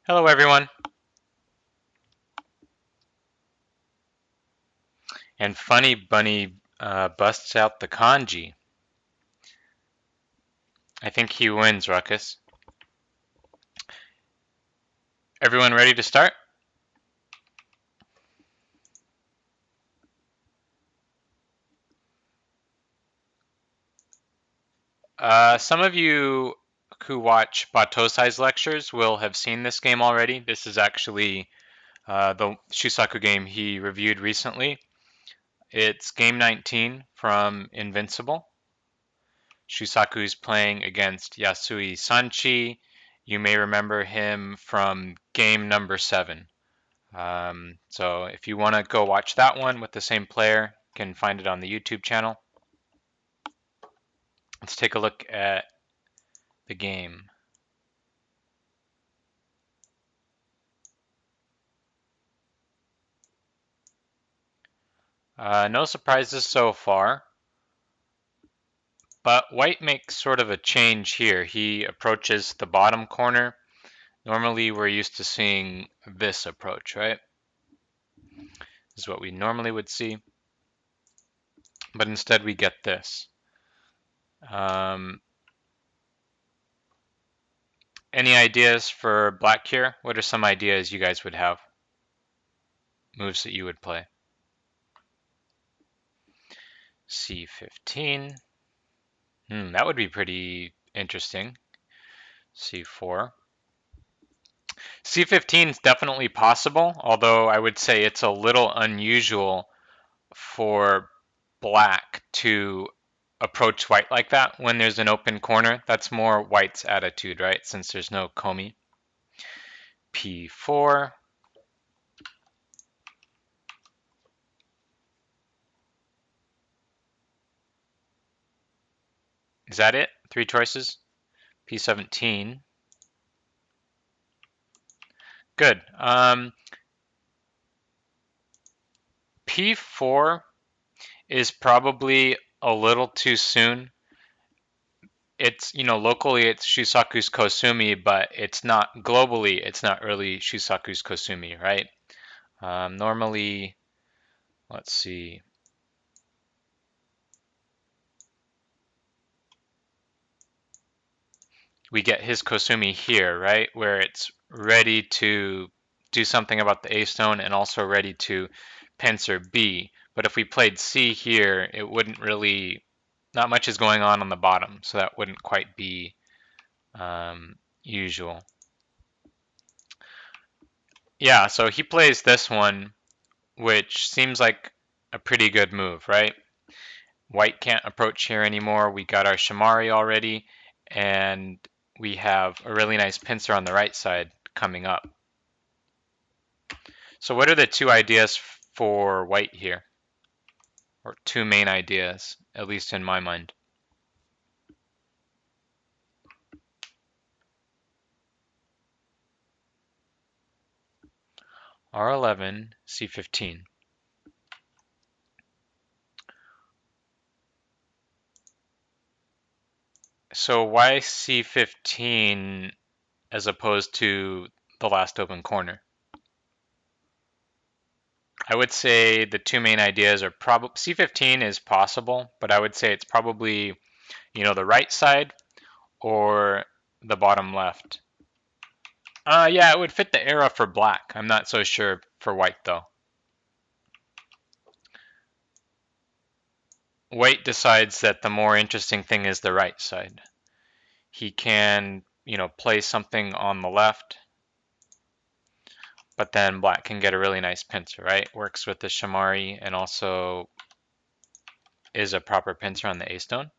Hello everyone, and Funny Bunny busts out the kanji. I think he wins, Ruckus. Everyone ready to start? Some of you who watch Batosai's lectures will have seen this game already. This is actually the Shusaku game he reviewed recently. It's game 19 from Invincible. Shusaku is playing against Yasui Sanchi. You may remember him from game number 7. So if you want to go watch that one with the same player, you can find it on the YouTube channel. Let's take a look at the game. No surprises so far, but white makes sort of a change here. He approaches the bottom corner. Normally we're used to seeing this approach, right? This is what we normally would see, but instead we get this. Um, any ideas for black here? What are some ideas you guys would have? Moves that you would play? C15. That would be pretty interesting. C4. C15 is definitely possible, although I would say it's a little unusual for black to approach white like that when there's an open corner. That's more white's attitude, right? Since there's no komi. P4. Is that it? 3 choices? P17. Good. P4 is probably a little too soon. It's, locally it's Shusaku's Kosumi, but it's not globally, it's not really Shusaku's Kosumi, right? Normally, let's see. We get his Kosumi here, right? Where it's ready to do something about the A stone and also ready to pincer B. But if we played C here, it wouldn't really, not much is going on the bottom, so that wouldn't quite be usual. Yeah, so he plays this one, which seems like a pretty good move, right? White can't approach here anymore. We got our Shamari already, and we have a really nice pincer on the right side coming up. So what are the two ideas for white here? Or two main ideas, at least in my mind. R11, C15. So why C15 as opposed to the last open corner? I would say the two main ideas are probably C15 is possible, but I would say it's probably, the right side or the bottom left. Yeah, it would fit the era for black. I'm not so sure for white though. White decides that the more interesting thing is the right side. He can, play something on the left, but then black can get a really nice pincer, right? Works with the Shamari and also is a proper pincer on the A stone.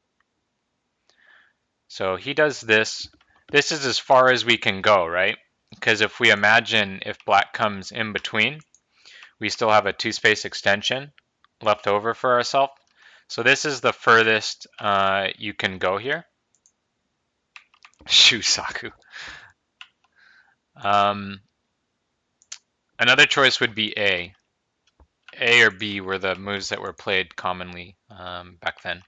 So he does this. This is as far as we can go, right? Because if we imagine if black comes in between, we still have a 2-space extension left over for ourselves. So this is the furthest you can go here. Shusaku. Another choice would be A. A or B were the moves that were played commonly back then.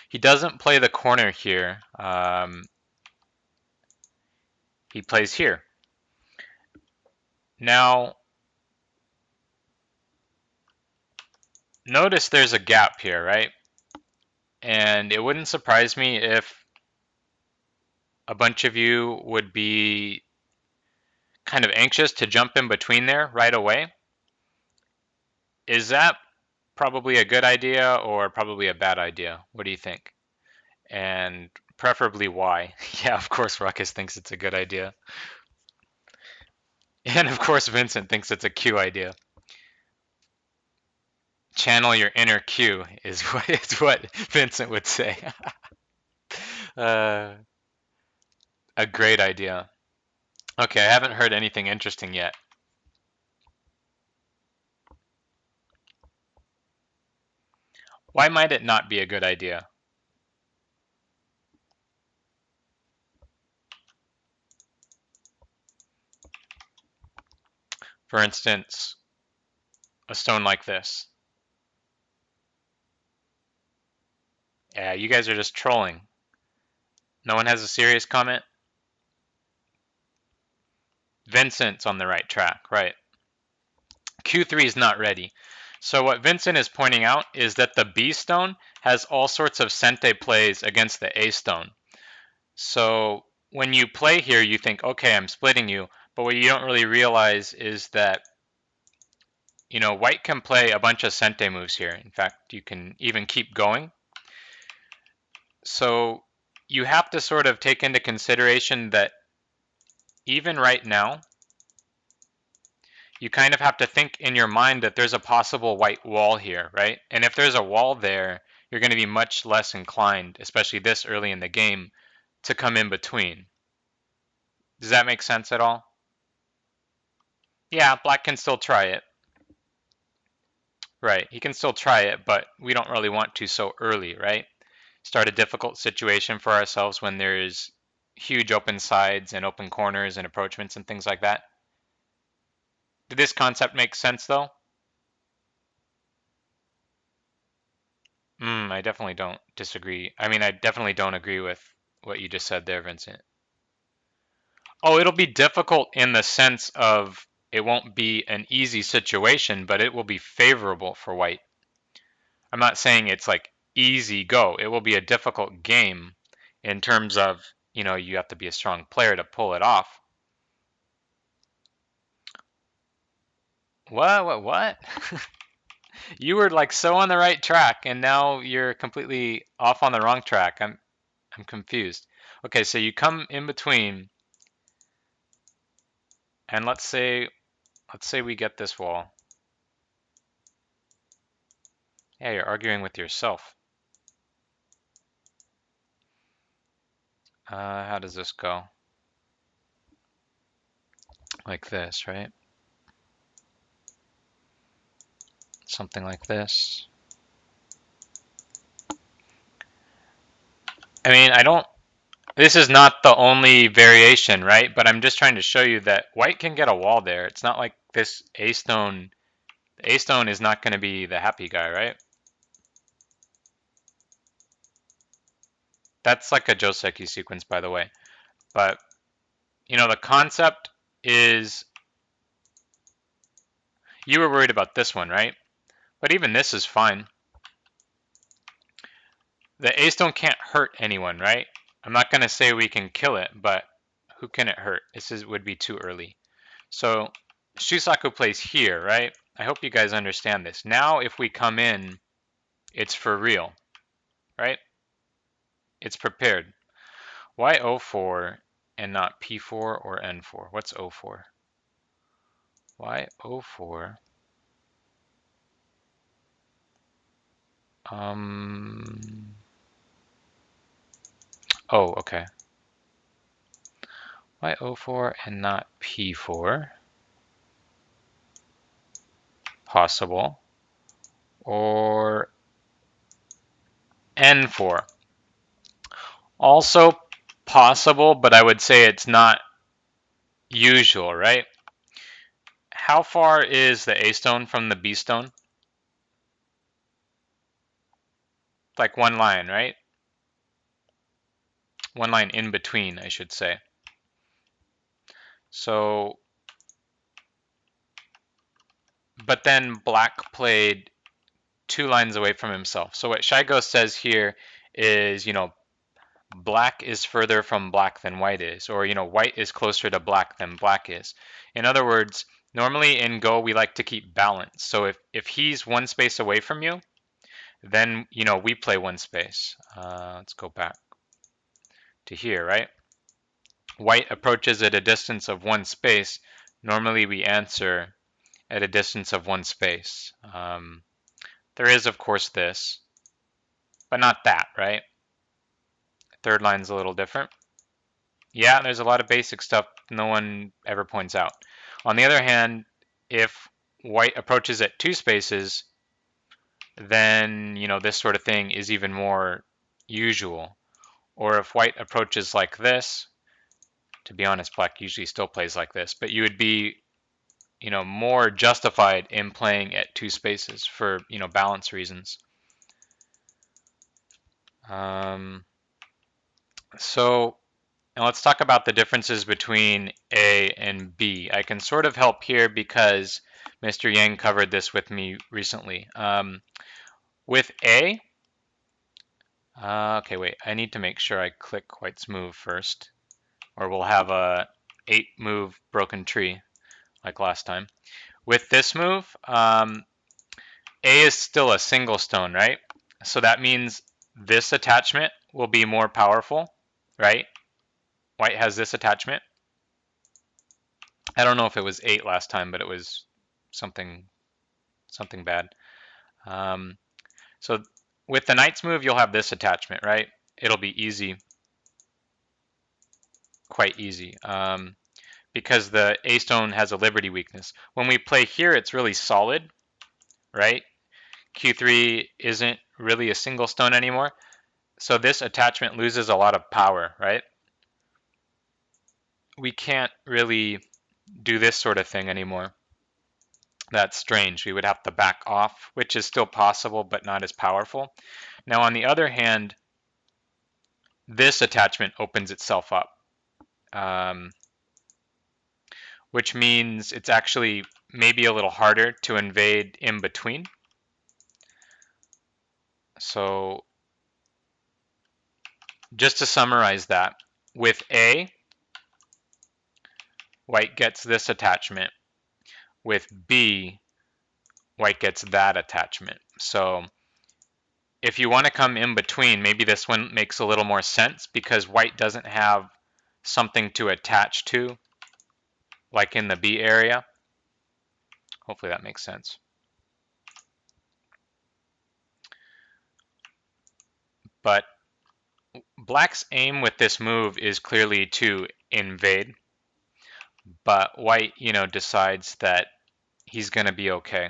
He doesn't play the corner here. he plays here. Now, notice there's a gap here, right? And it wouldn't surprise me if a bunch of you would be kind of anxious to jump in between there right away. Is that probably a good idea or probably a bad idea? What do you think? And preferably why? Yeah, of course Ruckus thinks it's a good idea. And of course Vincent thinks it's a Q idea. Channel your inner Q is what Vincent would say. uh, a great idea. Okay, I haven't heard anything interesting yet. Why might it not be a good idea? For instance, a stone like this. Yeah, you guys are just trolling. No one has a serious comment? Vincent's on the right track, right. Q3 is not ready. So what Vincent is pointing out is that the B stone has all sorts of Sente plays against the A stone. So when you play here, you think, okay, I'm splitting you. But what you don't really realize is that, you know, white can play a bunch of Sente moves here. In fact, you can even keep going. So you have to sort of take into consideration that even right now, you kind of have to think in your mind that there's a possible white wall here, right? And if there's a wall there, you're going to be much less inclined, especially this early in the game, to come in between. Does that make sense at all? Yeah, black can still try it. Right, he can still try it, but we don't really want to so early, right? Start a difficult situation for ourselves when there's huge open sides and open corners and approachments and things like that. Did this concept make sense though? I definitely don't disagree. I mean, I definitely don't agree with what you just said there, Vincent. Oh, it'll be difficult in the sense of it won't be an easy situation, but it will be favorable for white. I'm not saying it's like easy go. It will be a difficult game in terms of, you know, you have to be a strong player to pull it off. What? You were like so on the right track and now you're completely off on the wrong track. I'm confused. Okay, so you come in between and let's say we get this wall. Yeah, you're arguing with yourself. How does this go? Like this, right? Something like this. I mean, this is not the only variation, right? But I'm just trying to show you that white can get a wall there. It's not like this A stone. The A stone is not going to be the happy guy, right? That's like a Joseki sequence, by the way. But, you know, the concept is you were worried about this one, right? But even this is fine. The A stone can't hurt anyone, right? I'm not going to say we can kill it, but who can it hurt? Would be too early. So Shusaku plays here, right? I hope you guys understand this. Now if we come in, it's for real, right? It's prepared. Why O4 and not P4 or N4? What's O4? Why O4? Oh, okay. Why O4 and not P4? Possible. Or N4. Also possible, but I would say it's not usual, right? How far is the A stone from the B stone? Like one line, right? One line in between, I should say. So, but then black played 2 lines away from himself. So what Shigo says here is, black is further from black than white is, or, white is closer to black than black is. In other words, normally in Go, we like to keep balance. So if he's 1 space away from you, then, we play 1 space. Let's go back to here, right? White approaches at a distance of 1 space. Normally we answer at a distance of 1 space. There is, of course, this, but not that, right? Third line's a little different. Yeah, there's a lot of basic stuff no one ever points out. On the other hand, if white approaches at 2 spaces, then, this sort of thing is even more usual. Or if white approaches like this, to be honest, black usually still plays like this, but you would be, more justified in playing at 2 spaces for, balance reasons. So now let's talk about the differences between A and B. I can sort of help here because Mr. Yang covered this with me recently. With A, okay, wait, I need to make sure I click white's move first, or we'll have a 8-move broken tree like last time. With this move, A is still a single stone, right? So that means this attachment will be more powerful, right? White has this attachment. I don't know if it was 8 last time, but it was something bad. So with the knight's move, you'll have this attachment, right? It'll be easy, quite easy, because the A stone has a liberty weakness. When we play here, it's really solid, right? Q3 isn't really a single stone anymore, so this attachment loses a lot of power, right? We can't really do this sort of thing anymore. That's strange. We would have to back off, which is still possible, but not as powerful. Now, on the other hand, this attachment opens itself up, which means it's actually maybe a little harder to invade in between. So just to summarize that, with A, white gets this attachment. With B, white gets that attachment. So if you want to come in between, maybe this one makes a little more sense because white doesn't have something to attach to, like in the B area. Hopefully that makes sense. But black's aim with this move is clearly to invade, but white, decides that he's going to be okay.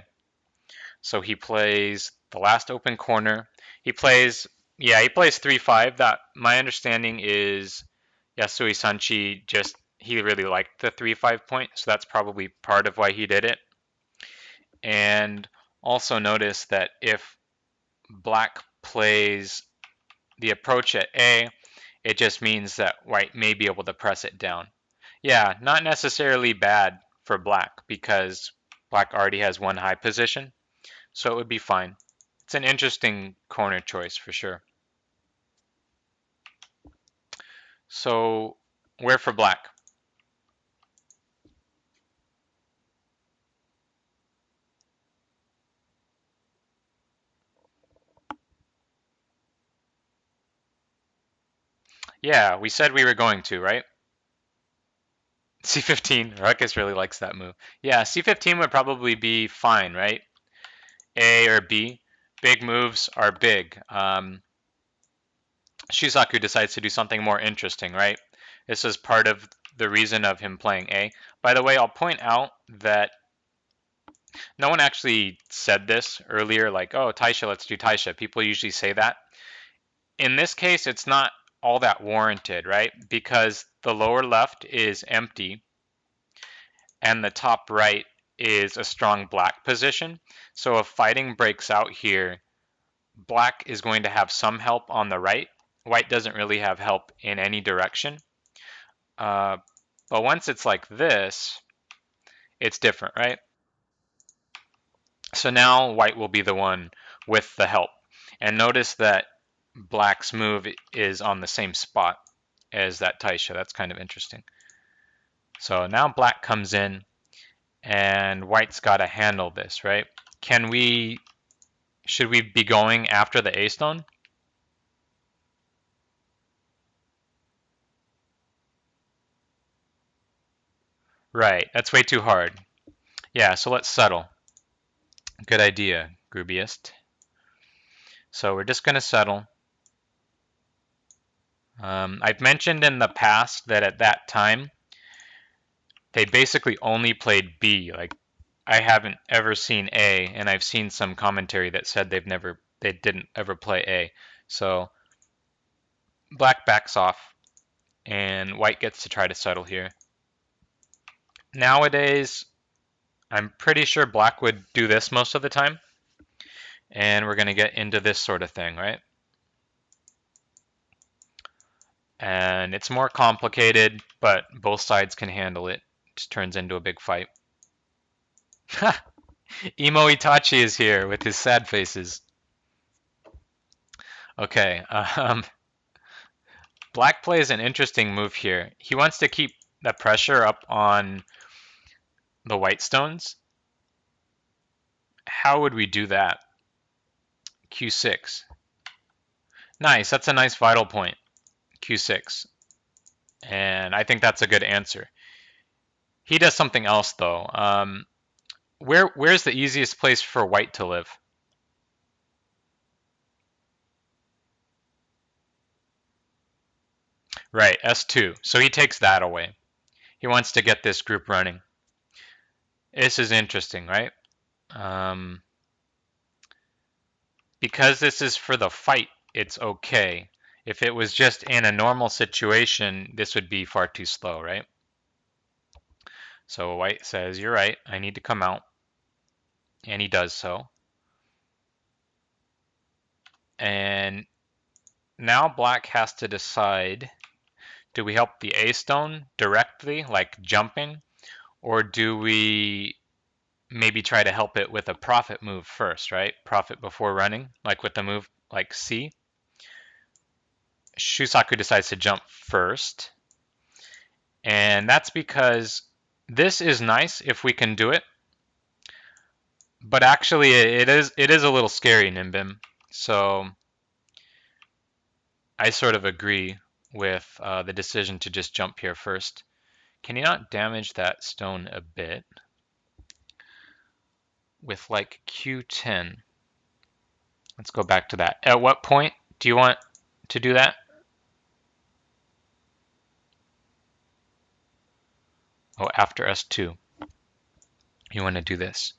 So he plays the last open corner. He plays 3-5. That, my understanding is, Yasui Sanchi he really liked the 3-5 point, so that's probably part of why he did it. And also notice that if black plays the approach at A, it just means that white may be able to press it down. Yeah, not necessarily bad for black because black already has one high position, so it would be fine. It's an interesting corner choice for sure. So where for black? Yeah, we said we were going to, right? C15, Ruckus really likes that move. Yeah, C15 would probably be fine, right? A or B. Big moves are big. Shusaku decides to do something more interesting, right? This is part of the reason of him playing A. By the way, I'll point out that no one actually said this earlier, like, oh, Taisha, let's do Taisha. People usually say that. In this case, it's not all that warranted, right? Because the lower left is empty and the top right is a strong black position. So if fighting breaks out here, black is going to have some help on the right. White doesn't really have help in any direction. But once it's like this, it's different, right? So now white will be the one with the help. And notice that black's move is on the same spot as that Taisha. That's kind of interesting. So now black comes in and white's got to handle this, right? Should we be going after the A stone? Right, that's way too hard. Yeah, so let's settle. Good idea, Grooviest. So we're just going to settle. I've mentioned in the past that at that time, they basically only played B. Like, I haven't ever seen A, and I've seen some commentary that said they didn't ever play A. So black backs off, and white gets to try to settle here. Nowadays, I'm pretty sure black would do this most of the time, and we're going to get into this sort of thing, right? And it's more complicated, but both sides can handle it. It just turns into a big fight. Emo Itachi is here with his sad faces. Okay, black plays an interesting move here. He wants to keep the pressure up on the white stones. How would we do that? Q6. Nice, that's a nice vital point. Q6. And I think that's a good answer. He does something else though. Where's the easiest place for white to live? Right, S2. So he takes that away. He wants to get this group running. This is interesting, right? Um, because this is for the fight, it's okay. If it was just in a normal situation, this would be far too slow, right? So white says, you're right, I need to come out. And he does so. And now black has to decide, do we help the A stone directly, like jumping? Or do we maybe try to help it with a profit move first, right? Profit before running, like with the move like C. Shusaku decides to jump first. And that's because this is nice if we can do it. But actually it is a little scary, Nimbim. So I sort of agree with the decision to just jump here first. Can you not damage that stone a bit? With like Q10. Let's go back to that. At what point do you want to do that? Oh, after S2. You want to do this.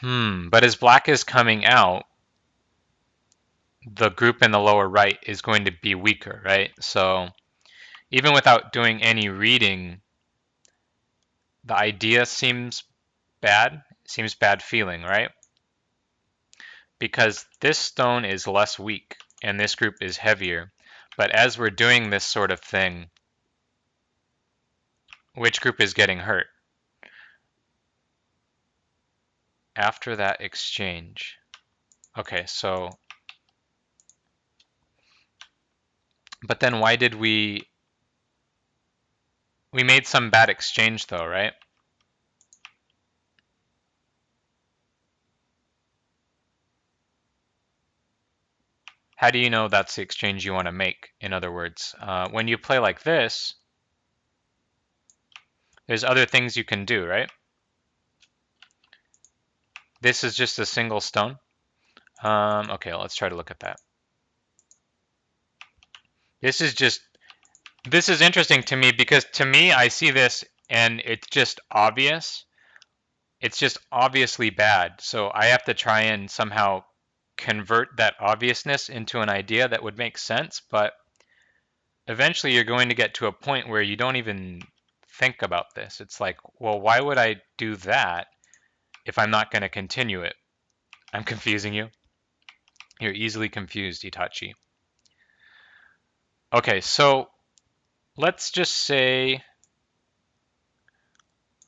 But as black is coming out, the group in the lower right is going to be weaker, right? So even without doing any reading, the idea seems bad feeling, right? Because this stone is less weak and this group is heavier. But as we're doing this sort of thing, which group is getting hurt? After that exchange. Okay, so, but then why did we made some bad exchange though, right? How do you know that's the exchange you want to make? In other words, when you play like this, there's other things you can do, right? This is just a single stone. Okay, let's try to look at that. This is interesting to me because to me, I see this and it's just obvious. It's just obviously bad. So I have to try and somehow convert that obviousness into an idea that would make sense. But eventually you're going to get to a point where you don't even think about this. It's like, well, why would I do that if I'm not going to continue it? I'm confusing you. You're easily confused, Itachi. Okay, so let's just say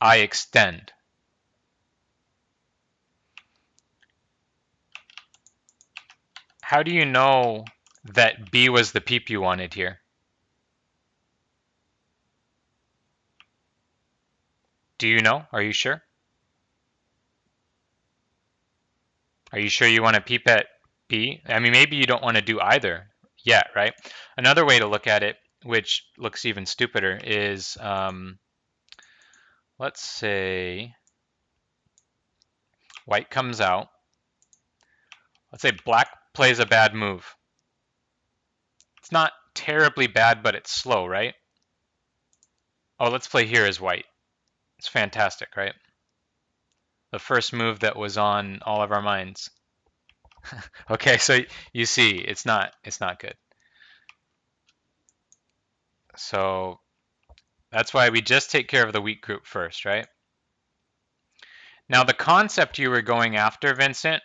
I extend. How do you know that B was the peep you wanted here? Do you know? Are you sure? Are you sure you want to peep at B? I mean, maybe you don't want to do either yet, right? Another way to look at it, which looks even stupider, is let's say white comes out. Let's say black plays a bad move. It's not terribly bad, but it's slow, right? Oh, let's play here as white. It's fantastic, right? The first move that was on all of our minds. Okay, so you see, it's not good. So that's why we just take care of the weak group first, right? Now the concept you were going after, Vincent,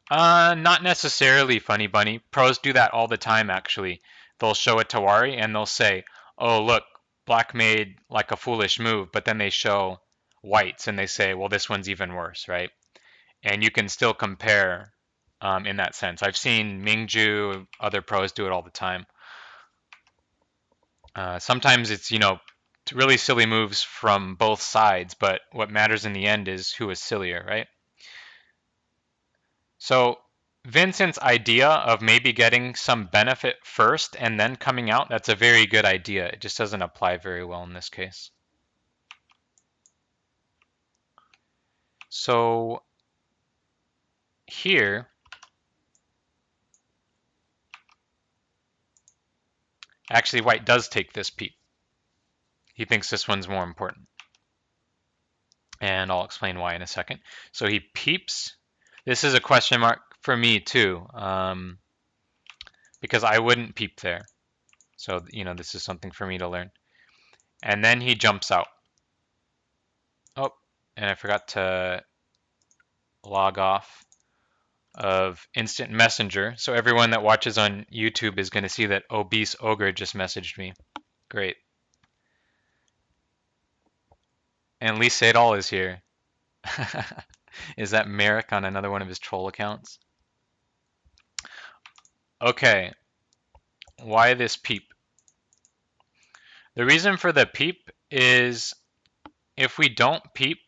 not necessarily, Funny Bunny. Pros do that all the time, actually. They'll show a Tawari and they'll say, oh, look, black made like a foolish move, but then they show whites and they say, well, this one's even worse, right? And you can still compare in that sense. I've seen Mingju, other pros do it all the time. Sometimes it's, really silly moves from both sides, but what matters in the end is who is sillier, right? So Vincent's idea of maybe getting some benefit first and then coming out, that's a very good idea. It just doesn't apply very well in this case. So here, actually white does take this peep. He thinks this one's more important. And I'll explain why in a second. So he peeps. This is a question mark for me too, because I wouldn't peep there. So, this is something for me to learn. And then he jumps out. Oh, and I forgot to log off of Instant Messenger. So everyone that watches on YouTube is going to see that Obese Ogre just messaged me. Great. And Lee Sedol is here. Is that Merrick on another one of his troll accounts? Okay. Why this peep? The reason for the peep is if we don't peep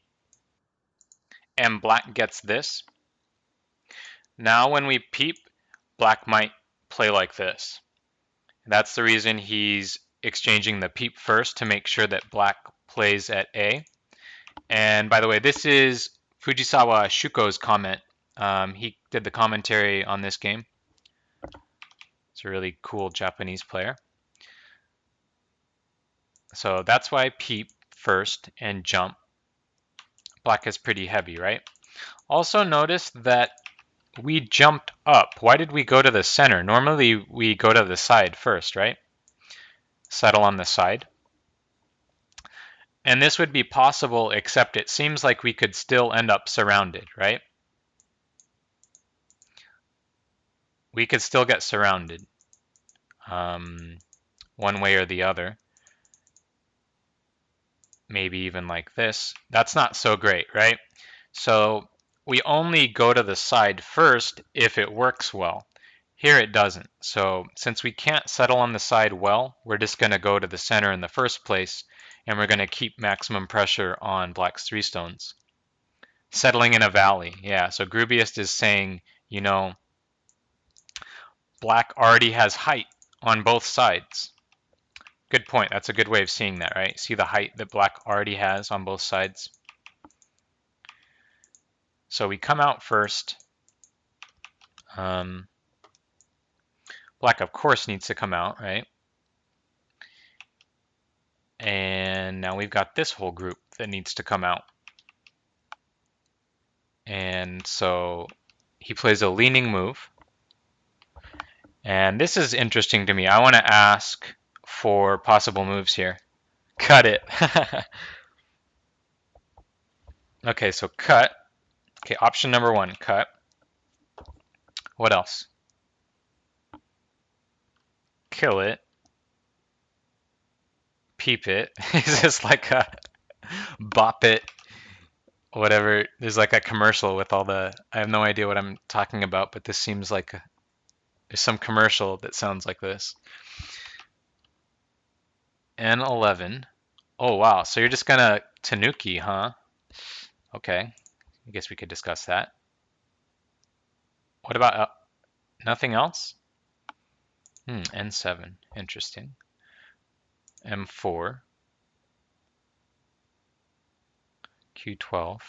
and black gets this, now when we peep, black might play like this. That's the reason he's exchanging the peep first to make sure that black plays at A. And by the way, this is Fujisawa Shuko's comment. He did the commentary on this game. It's a really cool Japanese player. So that's why peep first and jump. Black is pretty heavy, right? Also notice that we jumped up. Why did we go to the center? Normally we go to the side first, right? Settle on the side. And this would be possible, except it seems like we could still end up surrounded, right? We could still get surrounded one way or the other. Maybe even like this. That's not so great, right? So we only go to the side first if it works well. Here it doesn't. So since we can't settle on the side well, we're just going to go to the center in the first place, and we're going to keep maximum pressure on black's 3 stones. Settling in a valley. Yeah, so Grubiest is saying, black already has height on both sides. Good point. That's a good way of seeing that, right? See the height that black already has on both sides. So we come out first. Black, of course, needs to come out, right? And now we've got this whole group that needs to come out. And so he plays a leaning move. And this is interesting to me. I want to ask for possible moves here. Cut it. Okay, so cut. Okay, option number 1, cut. What else? Kill it. peep it. Is this like a bop it, whatever? There's like a commercial with all the. I have no idea what I'm talking about, but this seems like there's some commercial that sounds like this. N11. Oh wow, so you're just gonna Tanuki, huh? Okay, I guess we could discuss that. What about nothing else? N7, interesting. M4, Q12.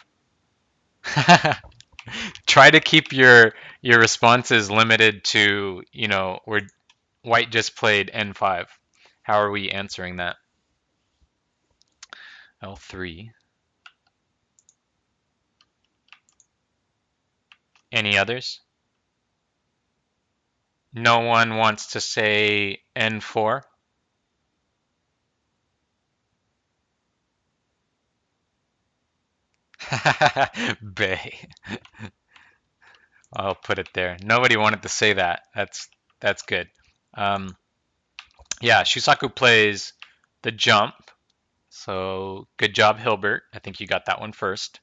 Try to keep your responses limited to, where white just played N5. How are we answering that? L3. Any others? No one wants to say N4? Bay. I'll put it there. Nobody wanted to say that. That's good. Um, yeah, Shusaku plays the jump. So good job, Hilbert. I think you got that one first.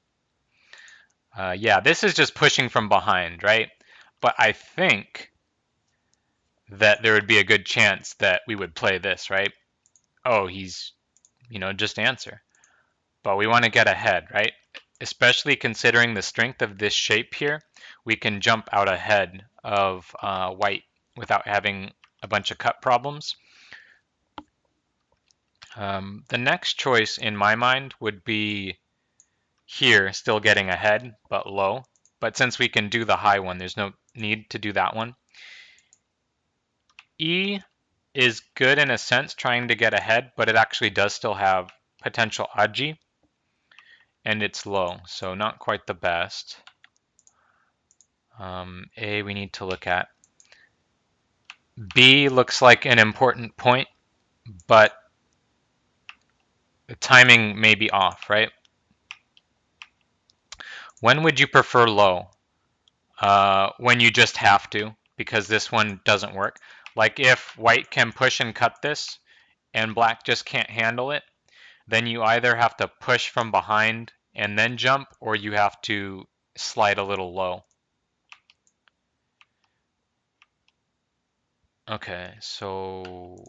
Yeah, this is just pushing from behind, right? But I think that there would be a good chance that we would play this, right? Oh, he's, just answer. But we want to get ahead, right? Especially considering the strength of this shape here, we can jump out ahead of white without having a bunch of cut problems. The next choice in my mind would be here, still getting ahead, but low. But since we can do the high one, there's no need to do that one. E is good in a sense, trying to get ahead, but it actually does still have potential aji, and it's low, so not quite the best. A we need to look at. B looks like an important point, but the timing may be off, right? When would you prefer low? When you just have to, because this one doesn't work. Like if white can push and cut this, and black just can't handle it, then you either have to push from behind and then jump, or you have to slide a little low. Okay, so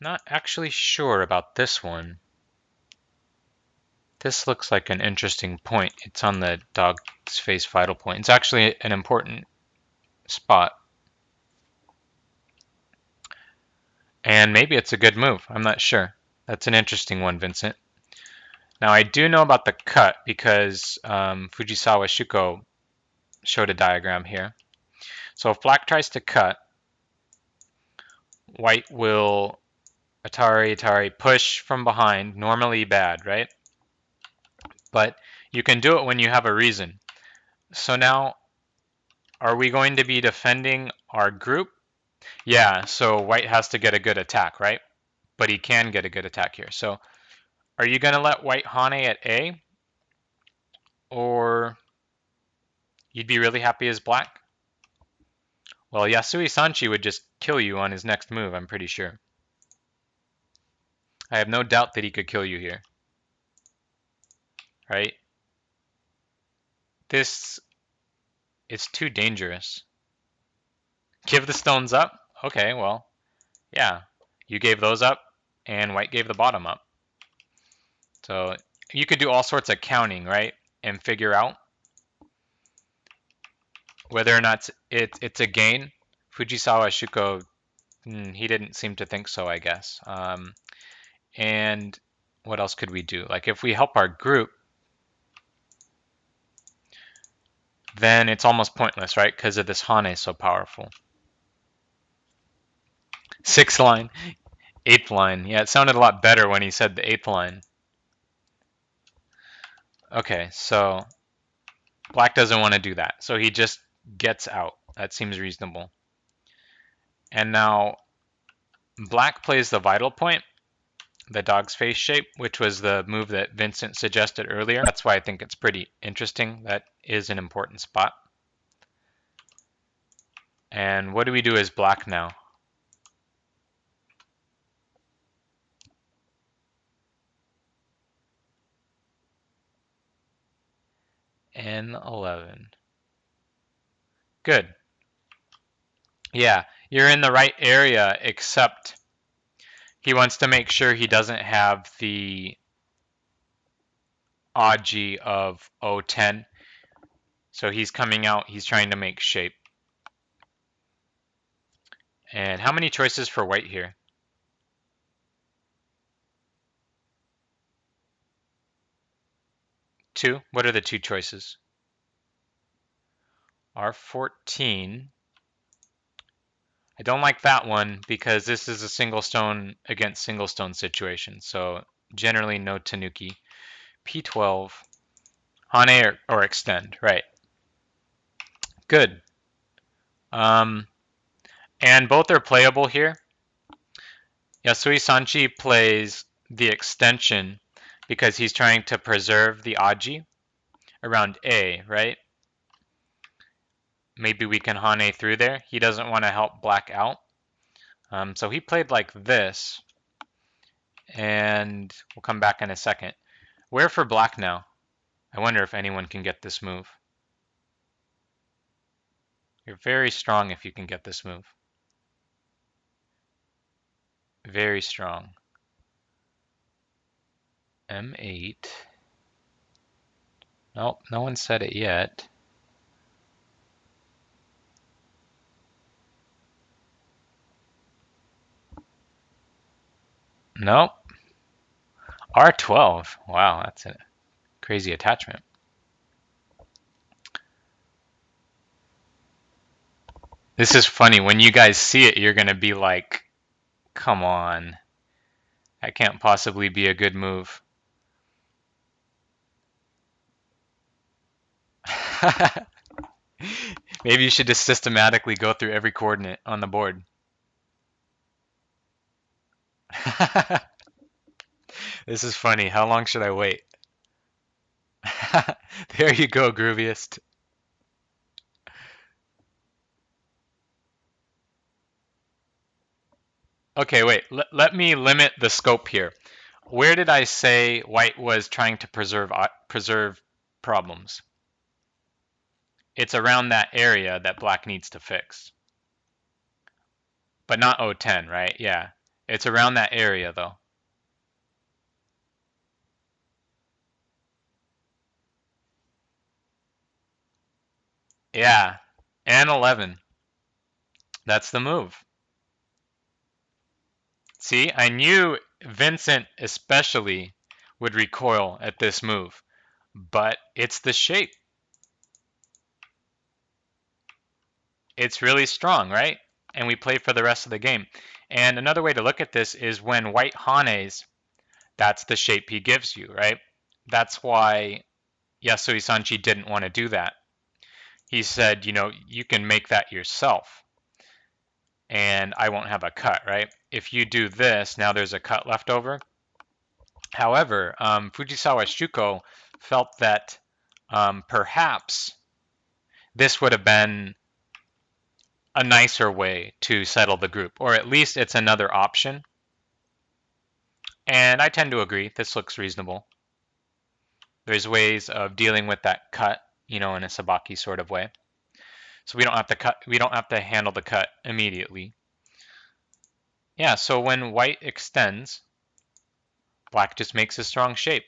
not actually sure about this one. This looks like an interesting point. It's on the dog's face vital point. It's actually an important spot. And maybe it's a good move. I'm not sure. That's an interesting one, Vincent. Now, I do know about the cut because Fujisawa Shuko showed a diagram here. So if black tries to cut, white will Atari push from behind, normally bad, right? But you can do it when you have a reason. So now, are we going to be defending our group? Yeah, so white has to get a good attack, right? But he can get a good attack here. So are you going to let white Hane at A? Or you'd be really happy as black? Well, Yasui Sanchi would just kill you on his next move, I'm pretty sure. I have no doubt that he could kill you here. Right? This is too dangerous. Give the stones up? Okay, well, yeah. You gave those up, and white gave the bottom up. So you could do all sorts of counting, right? And figure out whether or not it's a gain. Fujisawa Shuko, he didn't seem to think so, I guess. And what else could we do? Like if we help our group, then it's almost pointless, right? Because of this Hane so powerful. 6th line, 8th line. Yeah, it sounded a lot better when he said the 8th line. Okay, so black doesn't want to do that. So he just gets out. That seems reasonable. And now black plays the vital point, the dog's face shape, which was the move that Vincent suggested earlier. That's why I think it's pretty interesting. That is an important spot. And what do we do as black now? N11. Good. Yeah, you're in the right area, except he wants to make sure he doesn't have the Aji of O10. So he's coming out, he's trying to make shape. And how many choices for white here? 2. What are the 2 choices? R14. I don't like that one because this is a single stone against single stone situation. So generally no Tanuki. P12. Hane or extend, right. Good. And both are playable here. Yasui Sanchi plays the extension because he's trying to preserve the Aji around A, right? Maybe we can Hane through there. He doesn't want to help black out. So he played like this, and we'll come back in a second. Where for black now? I wonder if anyone can get this move. You're very strong if you can get this move. Very strong. M8. Nope, no one said it yet. Nope. R12. Wow, that's a crazy attachment. This is funny. When you guys see it, you're going to be like, come on. That can't possibly be a good move. Maybe you should just systematically go through every coordinate on the board. This is funny. How long should I wait? There you go, Grooviest. Okay, wait. Let me limit the scope here. Where did I say white was trying to preserve problems? It's around that area that black needs to fix. But not O10, right? Yeah. It's around that area, though. Yeah. And 11. That's the move. See, I knew Vincent especially would recoil at this move. But it's the shape. It's really strong, right? And we play for the rest of the game. And another way to look at this is when white hanes, that's the shape he gives you, right? That's why Yasui Sanchi didn't want to do that. He said, you know, you can make that yourself and I won't have a cut, right? If you do this, now there's a cut left over. However, Fujisawa Shuko felt that perhaps this would have been a nicer way to settle the group, or at least it's another option. And I tend to agree. This looks reasonable. There's ways of dealing with that cut, you know, in a sabaki sort of way. So we don't have to cut. We don't have to handle the cut immediately. Yeah. So when white extends, black just makes a strong shape.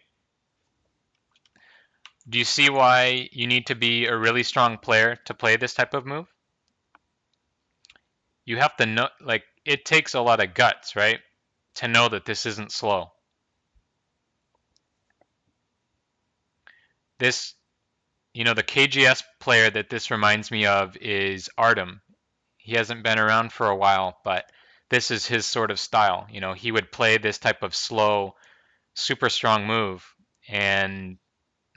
Do you see why you need to be a really strong player to play this type of move? You have to know, like, it takes a lot of guts, right? To know that this isn't slow. This, you know, the KGS player that this reminds me of is Artem. He hasn't been around for a while, but this is his sort of style. You know, he would play this type of slow, super strong move and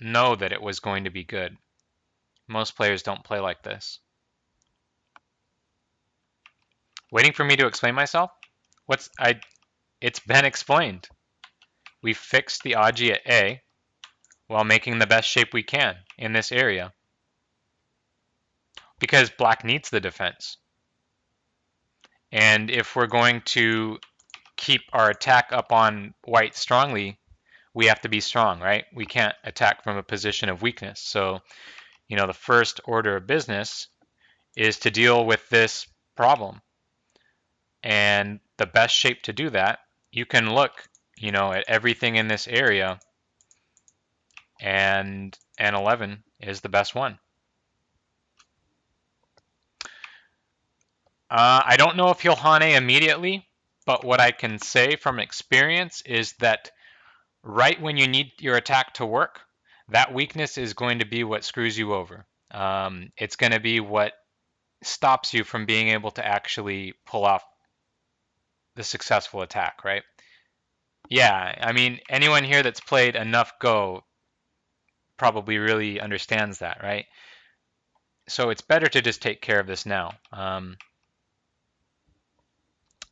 know that it was going to be good. Most players don't play like this. Waiting for me to explain myself? It's been explained. We fixed the Aji at A while making the best shape we can in this area. Because black needs the defense. And if we're going to keep our attack up on white strongly, we have to be strong, right? We can't attack from a position of weakness. So, the first order of business is to deal with this problem. And the best shape to do that, you can look, at everything in this area, and N11 is the best one. I don't know if he'll Hane immediately, but what I can say from experience is that right when you need your attack to work, that weakness is going to be what screws you over. It's going to be what stops you from being able to actually pull off the successful attack, right? Yeah, I mean, anyone here that's played enough Go probably really understands that, right? So it's better to just take care of this now.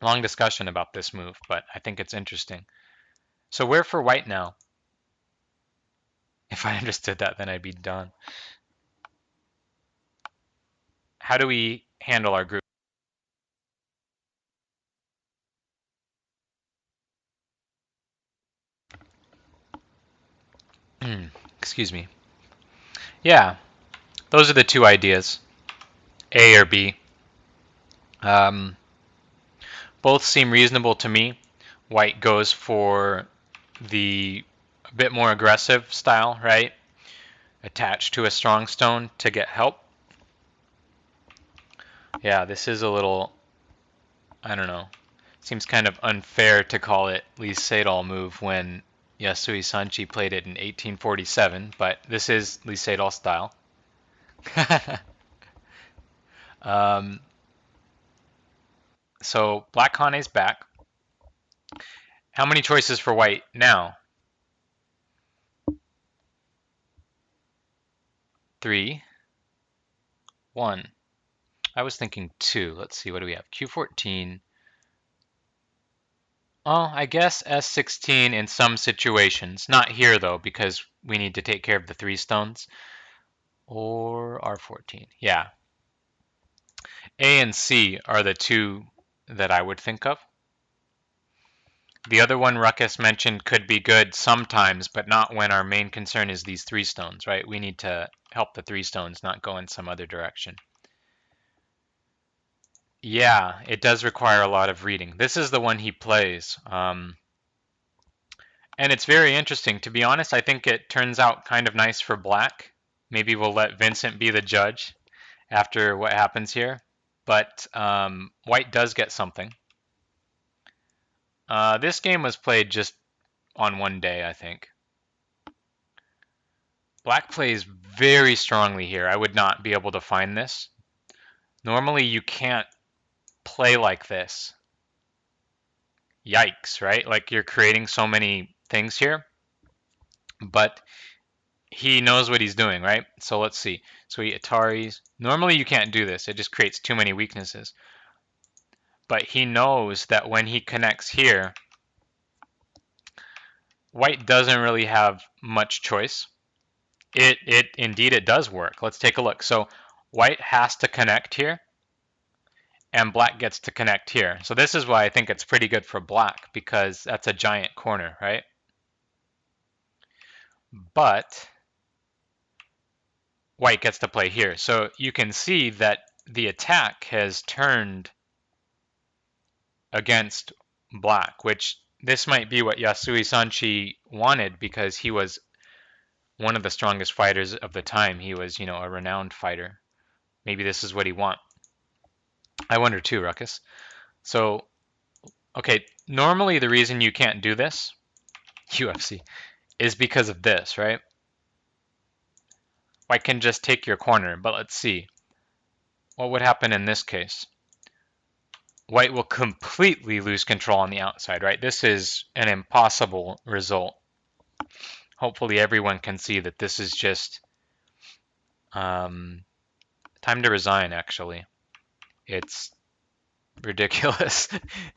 Long discussion about this move, but I think it's interesting. So where for white now? If I understood that, then I'd be done. How do we handle our group? Excuse me. Yeah, those are the two ideas, A or B. Um, both seem reasonable to me. White goes for the a bit more aggressive style, right? Attached to a strong stone to get help. Yeah, this is a little, I don't know. Seems kind of unfair to call it Lee Sedol move when Yasui Sanchi played it in 1847, but this is Lee Sedol style. um, so Black Hane's back. How many choices for white now? 3, 1. I was thinking 2. Let's see, what do we have? Q14. Oh, I guess S16 in some situations. Not here, though, because we need to take care of the 3 stones. Or R14. Yeah. A and C are the 2 that I would think of. The other one Ruckus mentioned could be good sometimes, but not when our main concern is these 3 stones, right? We need to help the 3 stones, not go in some other direction. Yeah, it does require a lot of reading. This is the one he plays. And it's very interesting. To be honest, I think it turns out kind of nice for black. Maybe we'll let Vincent be the judge after what happens here. But white does get something. This game was played just on one day, I think. Black plays very strongly here. I would not be able to find this. Normally, you can't play like this. Yikes, right? Like you're creating so many things here. But he knows what he's doing, right? So let's see. So he Ataris. Normally, you can't do this. It just creates too many weaknesses. But he knows that when he connects here, white doesn't really have much choice. Indeed it does work. Let's take a look. So white has to connect here, and black gets to connect here. So this is why I think it's pretty good for black, because that's a giant corner, right? But white gets to play here. So you can see that the attack has turned against black, which this might be what Yasui Sanchi wanted, because he was one of the strongest fighters of the time. He was, a renowned fighter. Maybe this is what he wants. I wonder too, Ruckus. So, okay, normally the reason you can't do this, UFC, is because of this, right? White can just take your corner, but let's see. What would happen in this case? White will completely lose control on the outside, right? This is an impossible result. Hopefully everyone can see that this is just time to resign, actually. It's ridiculous.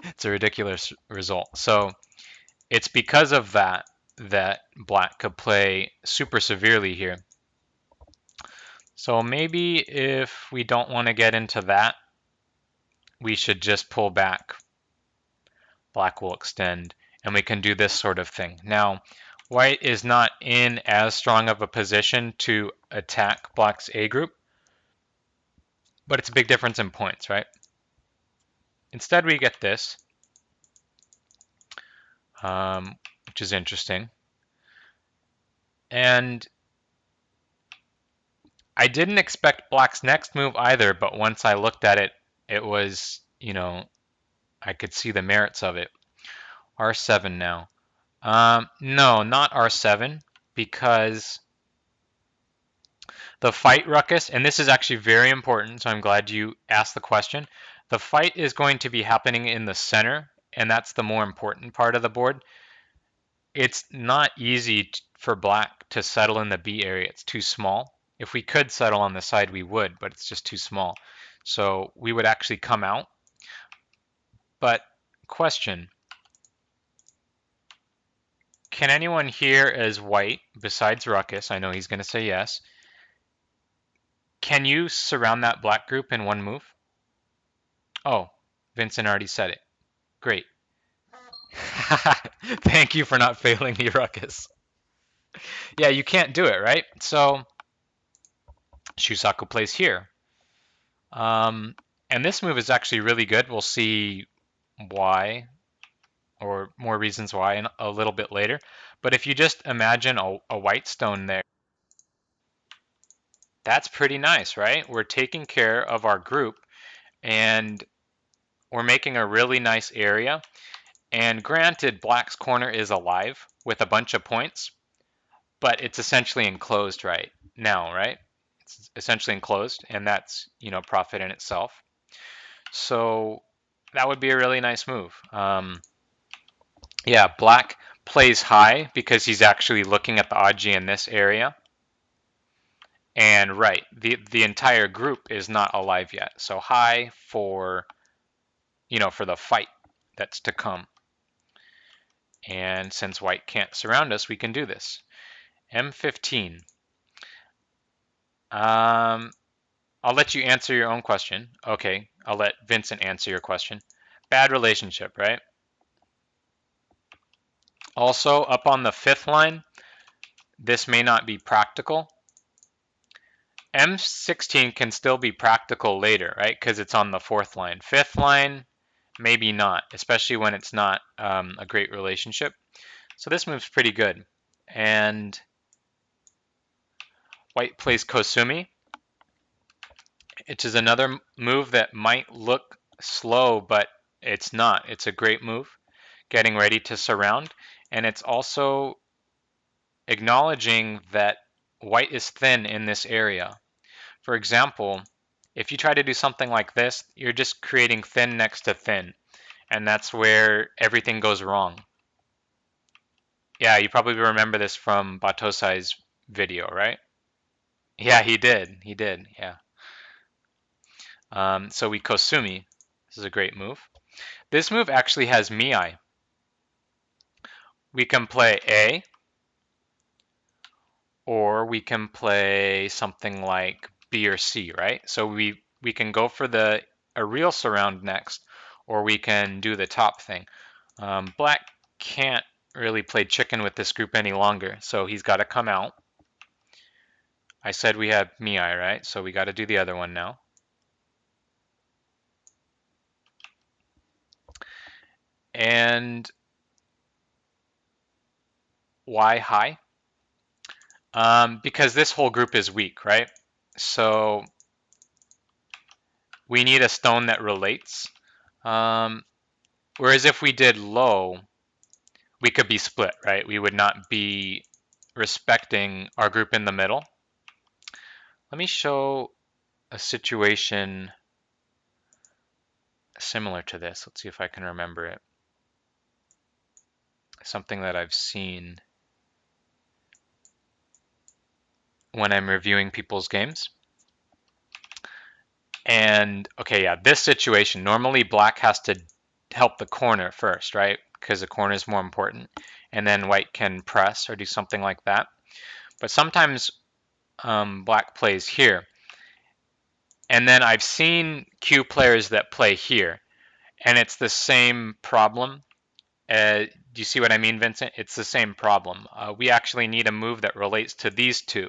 It's a ridiculous result. So it's because of that that black could play super severely here. So maybe if we don't want to get into that, we should just pull back. Black will extend, and we can do this sort of thing. Now, White is not in as strong of a position to attack black's A group, but it's a big difference in points, right? Instead, we get this, which is interesting. And I didn't expect black's next move either, but once I looked at it, it was, I could see the merits of it. R7 now. No, not R7, because the fight ruckus, and this is actually very important, so I'm glad you asked the question. The fight is going to be happening in the center, and that's the more important part of the board. It's not easy for black to settle in the B area. It's too small. If we could settle on the side, we would, but it's just too small. So we would actually come out. But question, can anyone here as white, besides Ruckus, I know he's going to say yes, can you surround that black group in one move? Oh, Vincent already said it. Great. Thank you for not failing me, Ruckus. Yeah, you can't do it, right? So Shusaku plays here. And this move is actually really good. We'll see why, or more reasons why in a little bit later. But if you just imagine a white stone there, that's pretty nice, right? We're taking care of our group and we're making a really nice area. And granted, black's corner is alive with a bunch of points, but it's essentially enclosed right now, right? It's essentially enclosed, and that's, profit in itself. So that would be a really nice move. Yeah, black plays high because he's actually looking at the Aji in this area. And right, the entire group is not alive yet. So high for, for the fight that's to come. And since white can't surround us, we can do this. M15. I'll let you answer your own question. Okay, I'll let Vincent answer your question. Bad relationship, right? Also, up on the 5th line, this may not be practical. M16 can still be practical later, right? Because it's on the 4th line. 5th line, maybe not, especially when it's not a great relationship. So this move's pretty good. And white plays Kosumi, which is another move that might look slow, but it's not. It's a great move, getting ready to surround. And it's also acknowledging that white is thin in this area. For example, if you try to do something like this, you're just creating thin next to thin, and that's where everything goes wrong. Yeah, you probably remember this from Batosai's video, right? Yeah, he did. He did, yeah. So we Kosumi. This is a great move. This move actually has Miai. We can play A, or we can play something like B or C, right? So we can go for a real surround next, or we can do the top thing. Black can't really play chicken with this group any longer, so he's got to come out. I said we have Miai, right? So we got to do the other one now. And why high? Because this whole group is weak, right? So we need a stone that relates. Whereas if we did low, we could be split, right? We would not be respecting our group in the middle. Let me show a situation similar to this. Let's see if I can remember it. Something that I've seen when I'm reviewing people's games. And okay, yeah, this situation, normally black has to help the corner first, right? Because the corner is more important. And then white can press or do something like that. But sometimes black plays here. And then I've seen Q players that play here. And it's the same problem. Do you see what I mean, Vincent? It's the same problem. We actually need a move that relates to these two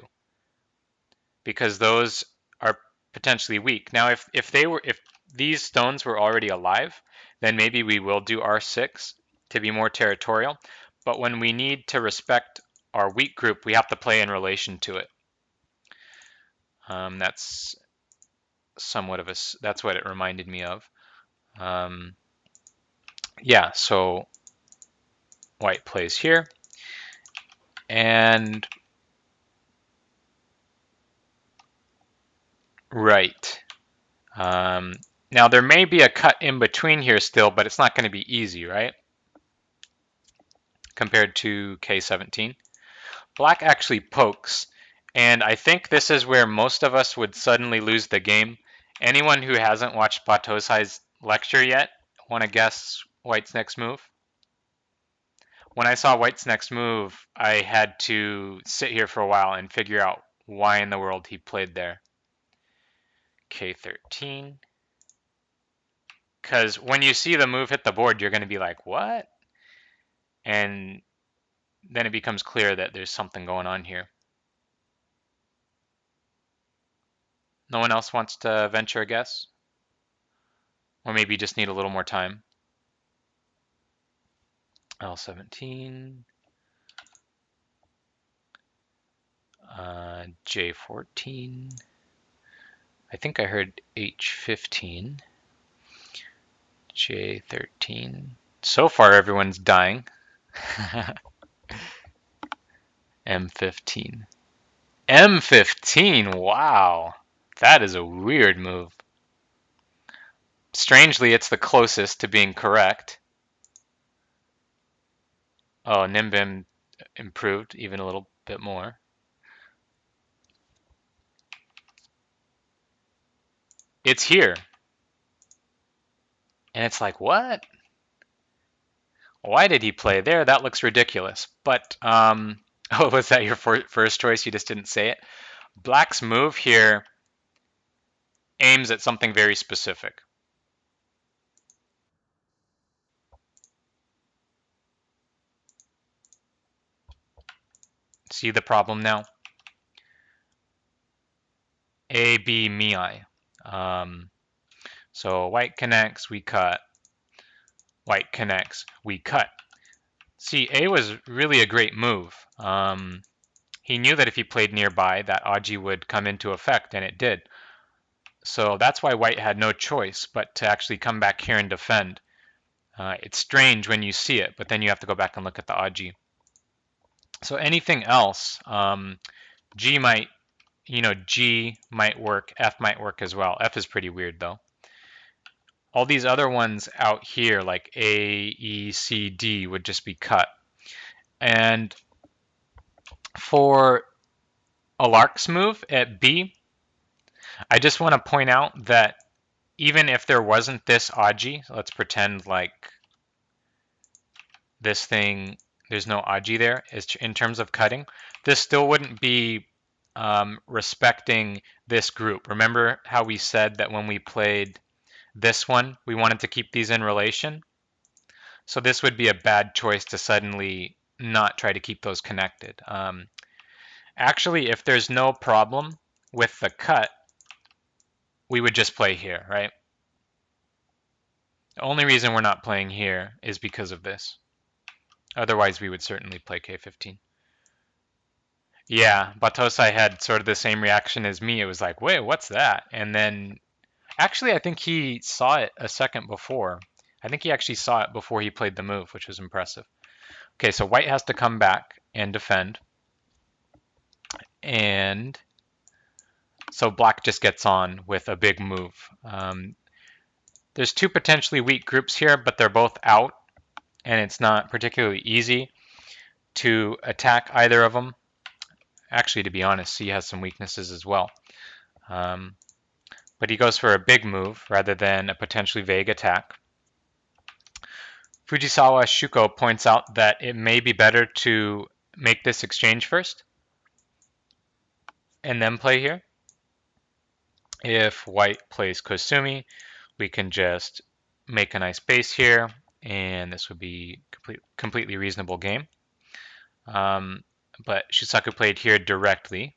because those are potentially weak. Now, if these stones were already alive, then maybe we will do R6 to be more territorial. But when we need to respect our weak group, we have to play in relation to it. That's somewhat of a that's what it reminded me of. Um, yeah, so white plays here, and right. Um, Now there may be a cut in between here still, but it's not going to be easy, right? Compared to K17. Black actually pokes, and I think this is where most of us would suddenly lose the game. Anyone who hasn't watched Batosai's lecture yet, want to guess White's next move? When I saw White's next move, I had to sit here for a while and figure out why in the world he played there. K13. Because when you see the move hit the board, you're going to be like, what? And then it becomes clear that there's something going on here. No one else wants to venture a guess? Or maybe you just need a little more time. L17. J14. I think I heard H15. J13. So far, everyone's dying. M15. M15, wow. That is a weird move. Strangely, it's the closest to being correct. Oh, Nimbin improved even a little bit more. It's here. And it's like, what? Why did he play there? That looks ridiculous. But, oh, was that your first choice? You just didn't say it? Black's move here aims at something very specific. See the problem now? A, B, me, I. So white connects, we cut. White connects, we cut. See, A was really a great move. He knew that if he played nearby, that Aji would come into effect, and it did. So that's why white had no choice but to actually come back here and defend. It's strange when you see it, but then you have to go back and look at the Aji. So anything else, G might, G might work, F might work as well. F is pretty weird though. All these other ones out here, like A, E, C, D, would just be cut. And for Alark's move at B, I just want to point out that even if there wasn't this Aji, so let's pretend like this thing, there's no Aji there, in terms of cutting, this still wouldn't be respecting this group. Remember how we said that when we played this one, we wanted to keep these in relation? So this would be a bad choice to suddenly not try to keep those connected. Actually, if there's no problem with the cut, we would just play here, right? The only reason we're not playing here is because of this. Otherwise, we would certainly play K15. Yeah, Batosai had sort of the same reaction as me. It was like, wait, what's that? And then, actually, I think he saw it a second before. I think he actually saw it before he played the move, which was impressive. Okay, so white has to come back and defend. And so black just gets on with a big move. There's two potentially weak groups here, but they're both out, and it's not particularly easy to attack either of them. Actually, to be honest, C has some weaknesses as well. But he goes for a big move rather than a potentially vague attack. Fujisawa Shuko points out that it may be better to make this exchange first and then play here. If white plays Kosumi, we can just make a nice base here, and this would be completely reasonable game. But Shusaku played here directly,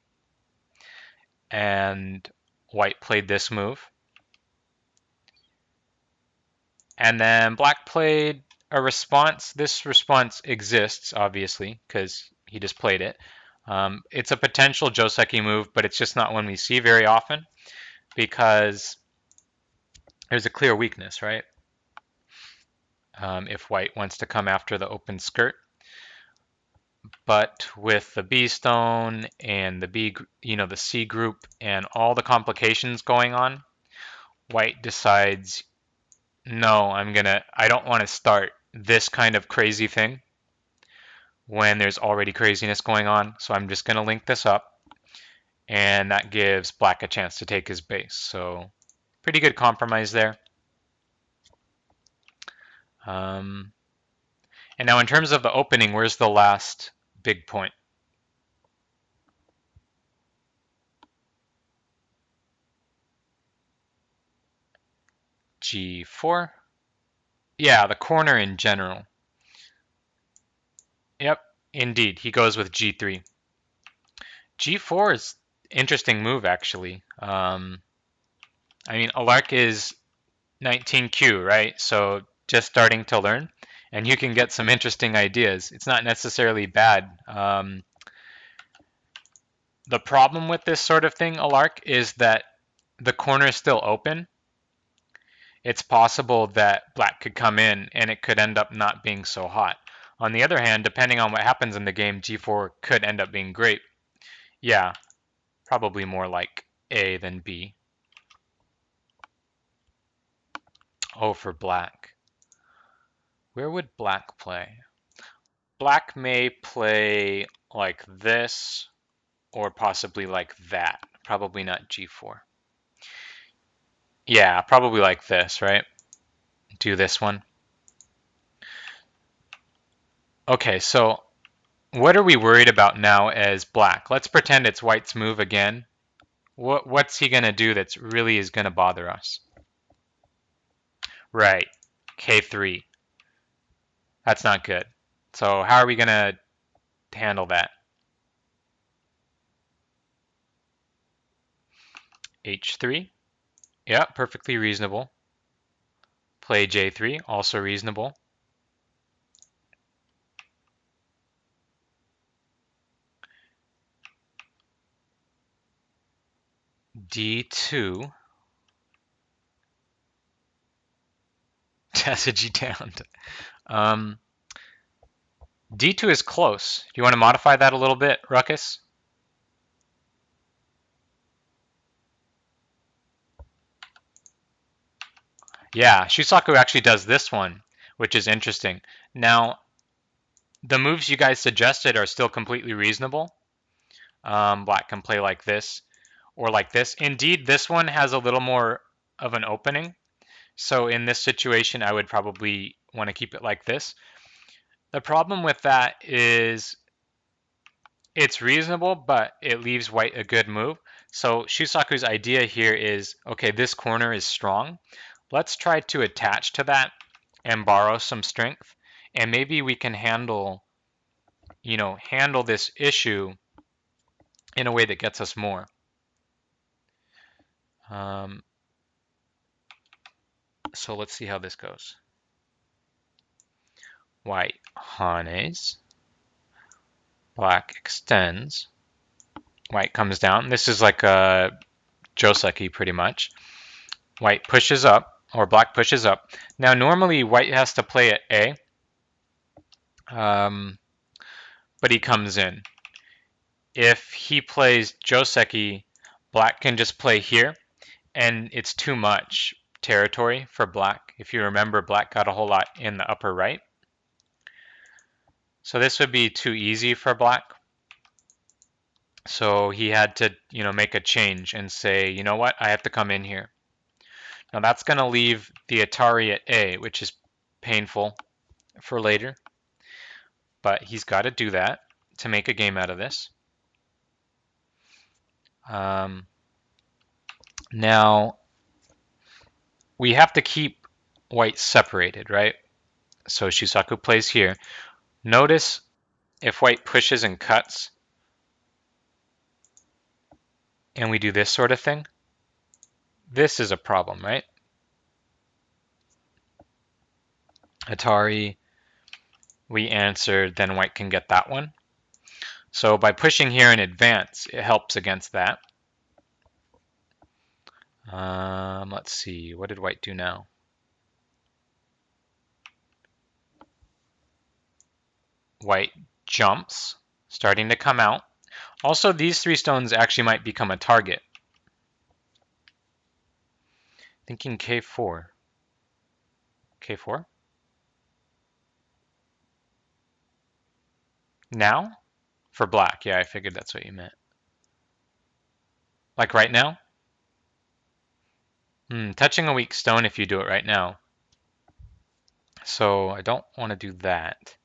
and white played this move. And then black played a response. This response exists, obviously, because he just played it. It's a potential Joseki move, but it's just not one we see very often because there's a clear weakness, right? If white wants to come after the open skirt. But with the B stone and the the C group and all the complications going on, white decides, no, I don't want to start this kind of crazy thing when there's already craziness going on. So I'm just going to link this up, and that gives black a chance to take his base. So pretty good compromise there. And now in terms of the opening, where's the last big point? G4? Yeah, the corner in general. Yep, indeed. He goes with G3. G4 is interesting move, actually. I mean, Alark is 19Q, right? So just starting to learn, and you can get some interesting ideas. It's not necessarily bad. The problem with this sort of thing, Alark, is that the corner is still open. It's possible that black could come in and it could end up not being so hot. On the other hand, depending on what happens in the game, G4 could end up being great. Yeah, probably more like A than B. Oh, for black. Where would black play? Black may play like this or possibly like that. Probably not G4. Yeah, probably like this, right? Do this one. Okay, so what are we worried about now as black? Let's pretend it's white's move again. What's he gonna do that's really is gonna bother us? Right, K3. That's not good. So how are we gonna handle that? H3. Yeah, perfectly reasonable. Play J3, also reasonable. D2. G down. D2 is close. Do you want to modify that a little bit, Ruckus? Yeah, Shusaku actually does this one, which is interesting. Now, the moves you guys suggested are still completely reasonable. Black can play like this or like this. Indeed, this one has a little more of an opening. So in this situation, I would probably want to keep it like this. The problem with that is it's reasonable, but it leaves white a good move. So Shusaku's idea here is, okay, this corner is strong. Let's try to attach to that and borrow some strength. And maybe we can handle this issue in a way that gets us more. So let's see how this goes. White hanes. Black extends. White comes down. This is like a Joseki pretty much. White pushes up, or black pushes up. Now normally white has to play at A, but he comes in. If he plays Joseki, black can just play here, and it's too much territory for black. If you remember, black got a whole lot in the upper right. So this would be too easy for black. So he had to, make a change and say, you know what, I have to come in here. Now that's going to leave the Atari at A, which is painful for later. But he's got to do that to make a game out of this. Now, we have to keep white separated, right? So Shusaku plays here. Notice if white pushes and cuts, and we do this sort of thing, this is a problem, right? Atari, we answered, then white can get that one. So by pushing here in advance, it helps against that. Let's see, what did white do now? White jumps, starting to come out. Also, these 3 stones actually might become a target. Thinking K4. K4? Now? For black, yeah, I figured that's what you meant. Like right now? Touching a weak stone if you do it right now. So I don't want to do that.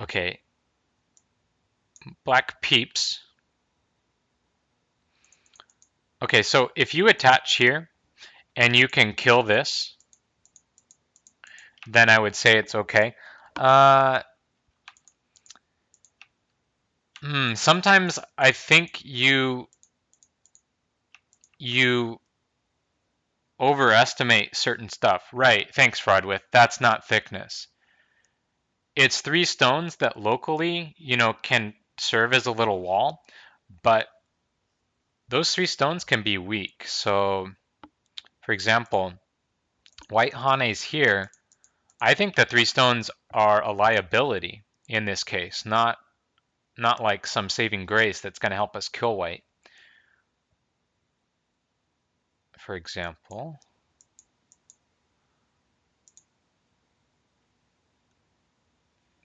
Okay. Black peeps. Okay, so if you attach here and you can kill this, then I would say it's okay. Sometimes I think you overestimate certain stuff. Right, thanks, Fraudwith. That's not thickness. It's 3 stones that locally, can serve as a little wall, but those 3 stones can be weak. So, for example, white Hane's here. I think the 3 stones are a liability in this case, not like some saving grace that's going to help us kill white. For example,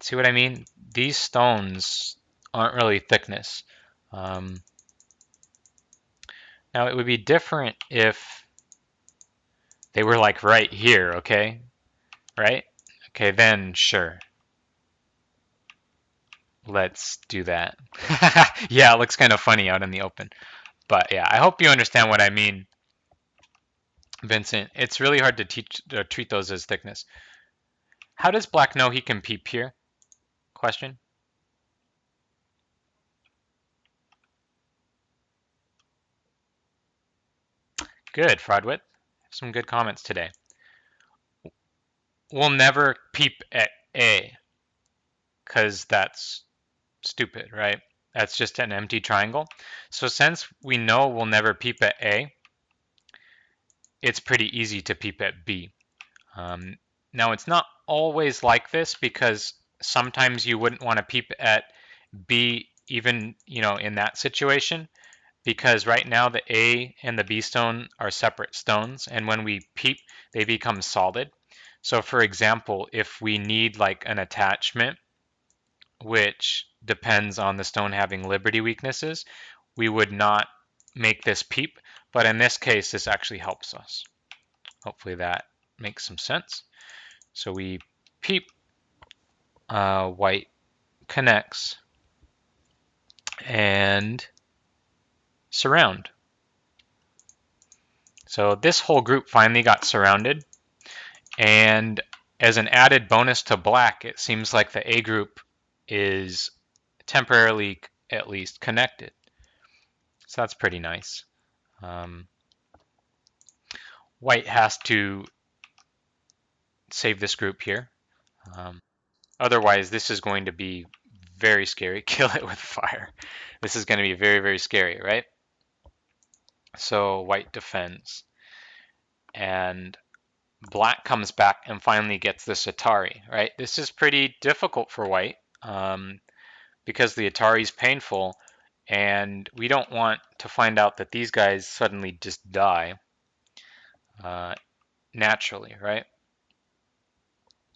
see what I mean? These stones aren't really thickness. Now it would be different if they were like right here, okay? Right? Okay, then sure. Let's do that. Yeah, it looks kind of funny out in the open. But yeah, I hope you understand what I mean, Vincent. It's really hard to treat those as thickness. How does black know he can peep here? Question. Good, Fraudwit. Some good comments today. We'll never peep at A, because that's stupid, right? That's just an empty triangle. So since we know we'll never peep at A, it's pretty easy to peep at B. Now it's not always like this because sometimes you wouldn't want to peep at B even, in that situation, because right now the A and the B stone are separate stones, and when we peep, they become solid. So for example, if we need like an attachment, which depends on the stone having liberty weaknesses, we would not make this peep, but in this case, this actually helps us. Hopefully that makes some sense. So we peep, white connects, and surround. So this whole group finally got surrounded, and as an added bonus to black, it seems like the A group is temporarily at least connected. So that's pretty nice. White has to save this group here. Otherwise, this is going to be very scary. Kill it with fire. This is going to be very, very scary, right? So white defends. And black comes back and finally gets this Atari, right? This is pretty difficult for white because the Atari is painful, and we don't want to find out that these guys suddenly just die naturally, right?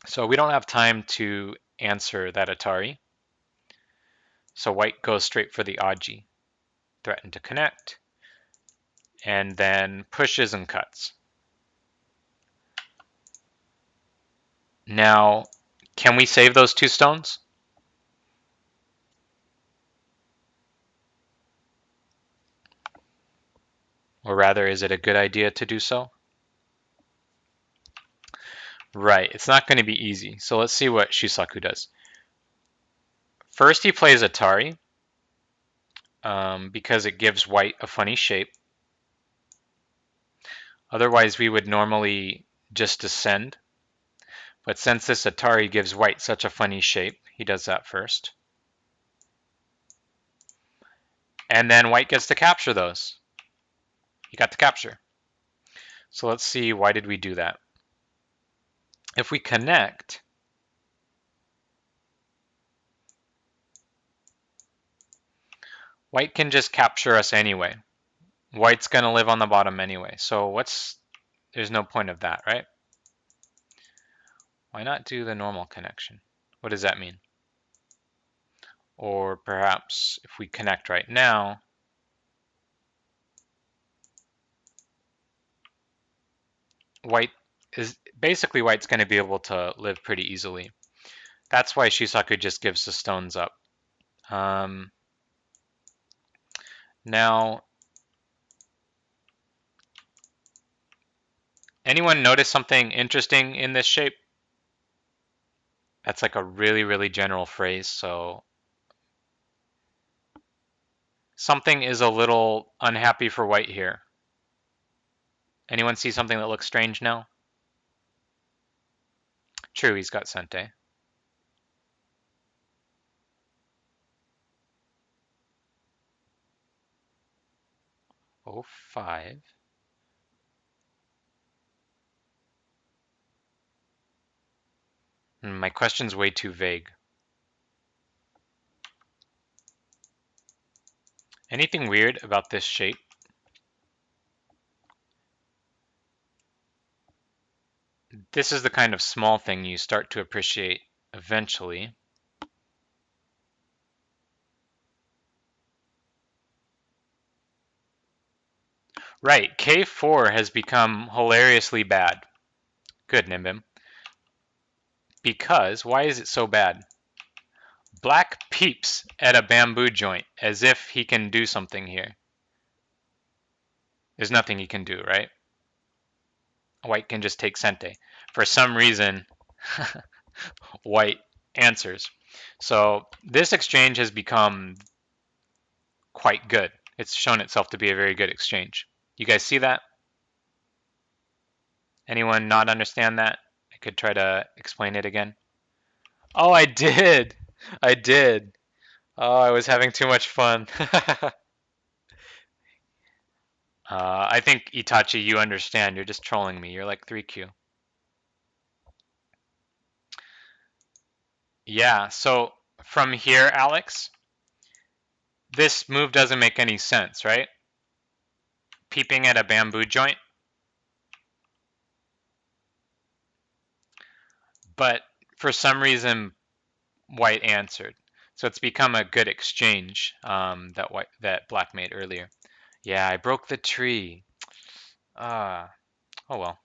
So we don't have time to answer that Atari. So white goes straight for the Aji, threaten to connect, and then pushes and cuts. Now, can we save those 2 stones? Or rather, is it a good idea to do so? Right, it's not going to be easy. So let's see what Shusaku does. First, he plays Atari because it gives white a funny shape. Otherwise, we would normally just descend. But since this Atari gives white such a funny shape, he does that first. And then white gets to capture those. He got to capture. So let's see, why did we do that? If we connect, white can just capture us anyway. White's going to live on the bottom anyway. So there's no point of that, right? Why not do the normal connection? What does that mean? Or perhaps if we connect right now, white's going to be able to live pretty easily. That's why Shusaku just gives the stones up. Now, anyone notice something interesting in this shape? That's like a really, really general phrase. So something is a little unhappy for white here. Anyone see something that looks strange now? True, he's got Sente. Oh, 5. My question's way too vague. Anything weird about this shape? This is the kind of small thing you start to appreciate eventually. Right, K4 has become hilariously bad. Good, Nimbim. Because, why is it so bad? Black peeps at a bamboo joint as if he can do something here. There's nothing he can do, right? White can just take Sente. For some reason, white answers. So this exchange has become quite good. It's shown itself to be a very good exchange. You guys see that? Anyone not understand that? I could try to explain it again. Oh, I did. I did. Oh, I was having too much fun. I think Itachi, you understand. You're just trolling me. You're like 3Q. Yeah, so from here, Alex, this move doesn't make any sense, right? Peeping at a bamboo joint. But for some reason, white answered. So it's become a good exchange that black made earlier. Yeah, I broke the tree. Oh well.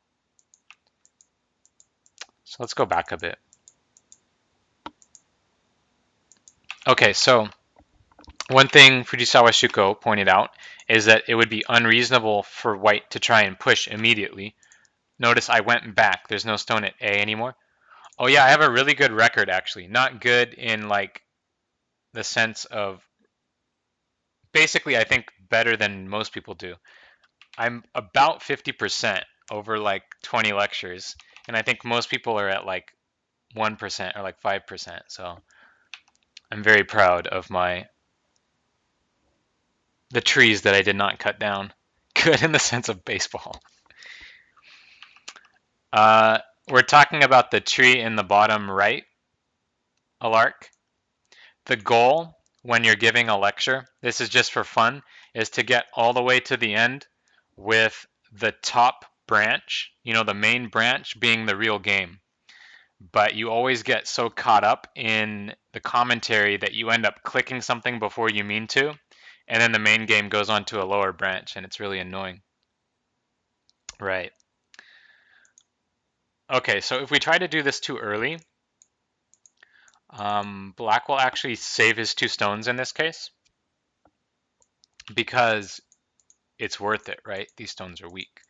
So let's go back a bit. Okay, so one thing Fujisawa Shuko pointed out is that it would be unreasonable for white to try and push immediately. Notice I went back. There's no stone at A anymore. Oh yeah, I have a really good record actually. Not good in like the sense of basically I think better than most people do. I'm about 50% over like 20 lectures, and I think most people are at like 1% or like 5%. So I'm very proud of the trees that I did not cut down. Good in the sense of baseball. Uh, we're talking about the tree in the bottom right, Alark. The goal when you're giving a lecture, this is just for fun, is to get all the way to the end with the top branch, the main branch being the real game. But you always get so caught up in the commentary that you end up clicking something before you mean to, and then the main game goes on to a lower branch, and it's really annoying. Right. Okay, so if we try to do this too early, black will actually save his 2 stones in this case because it's worth it, right? These stones are weak.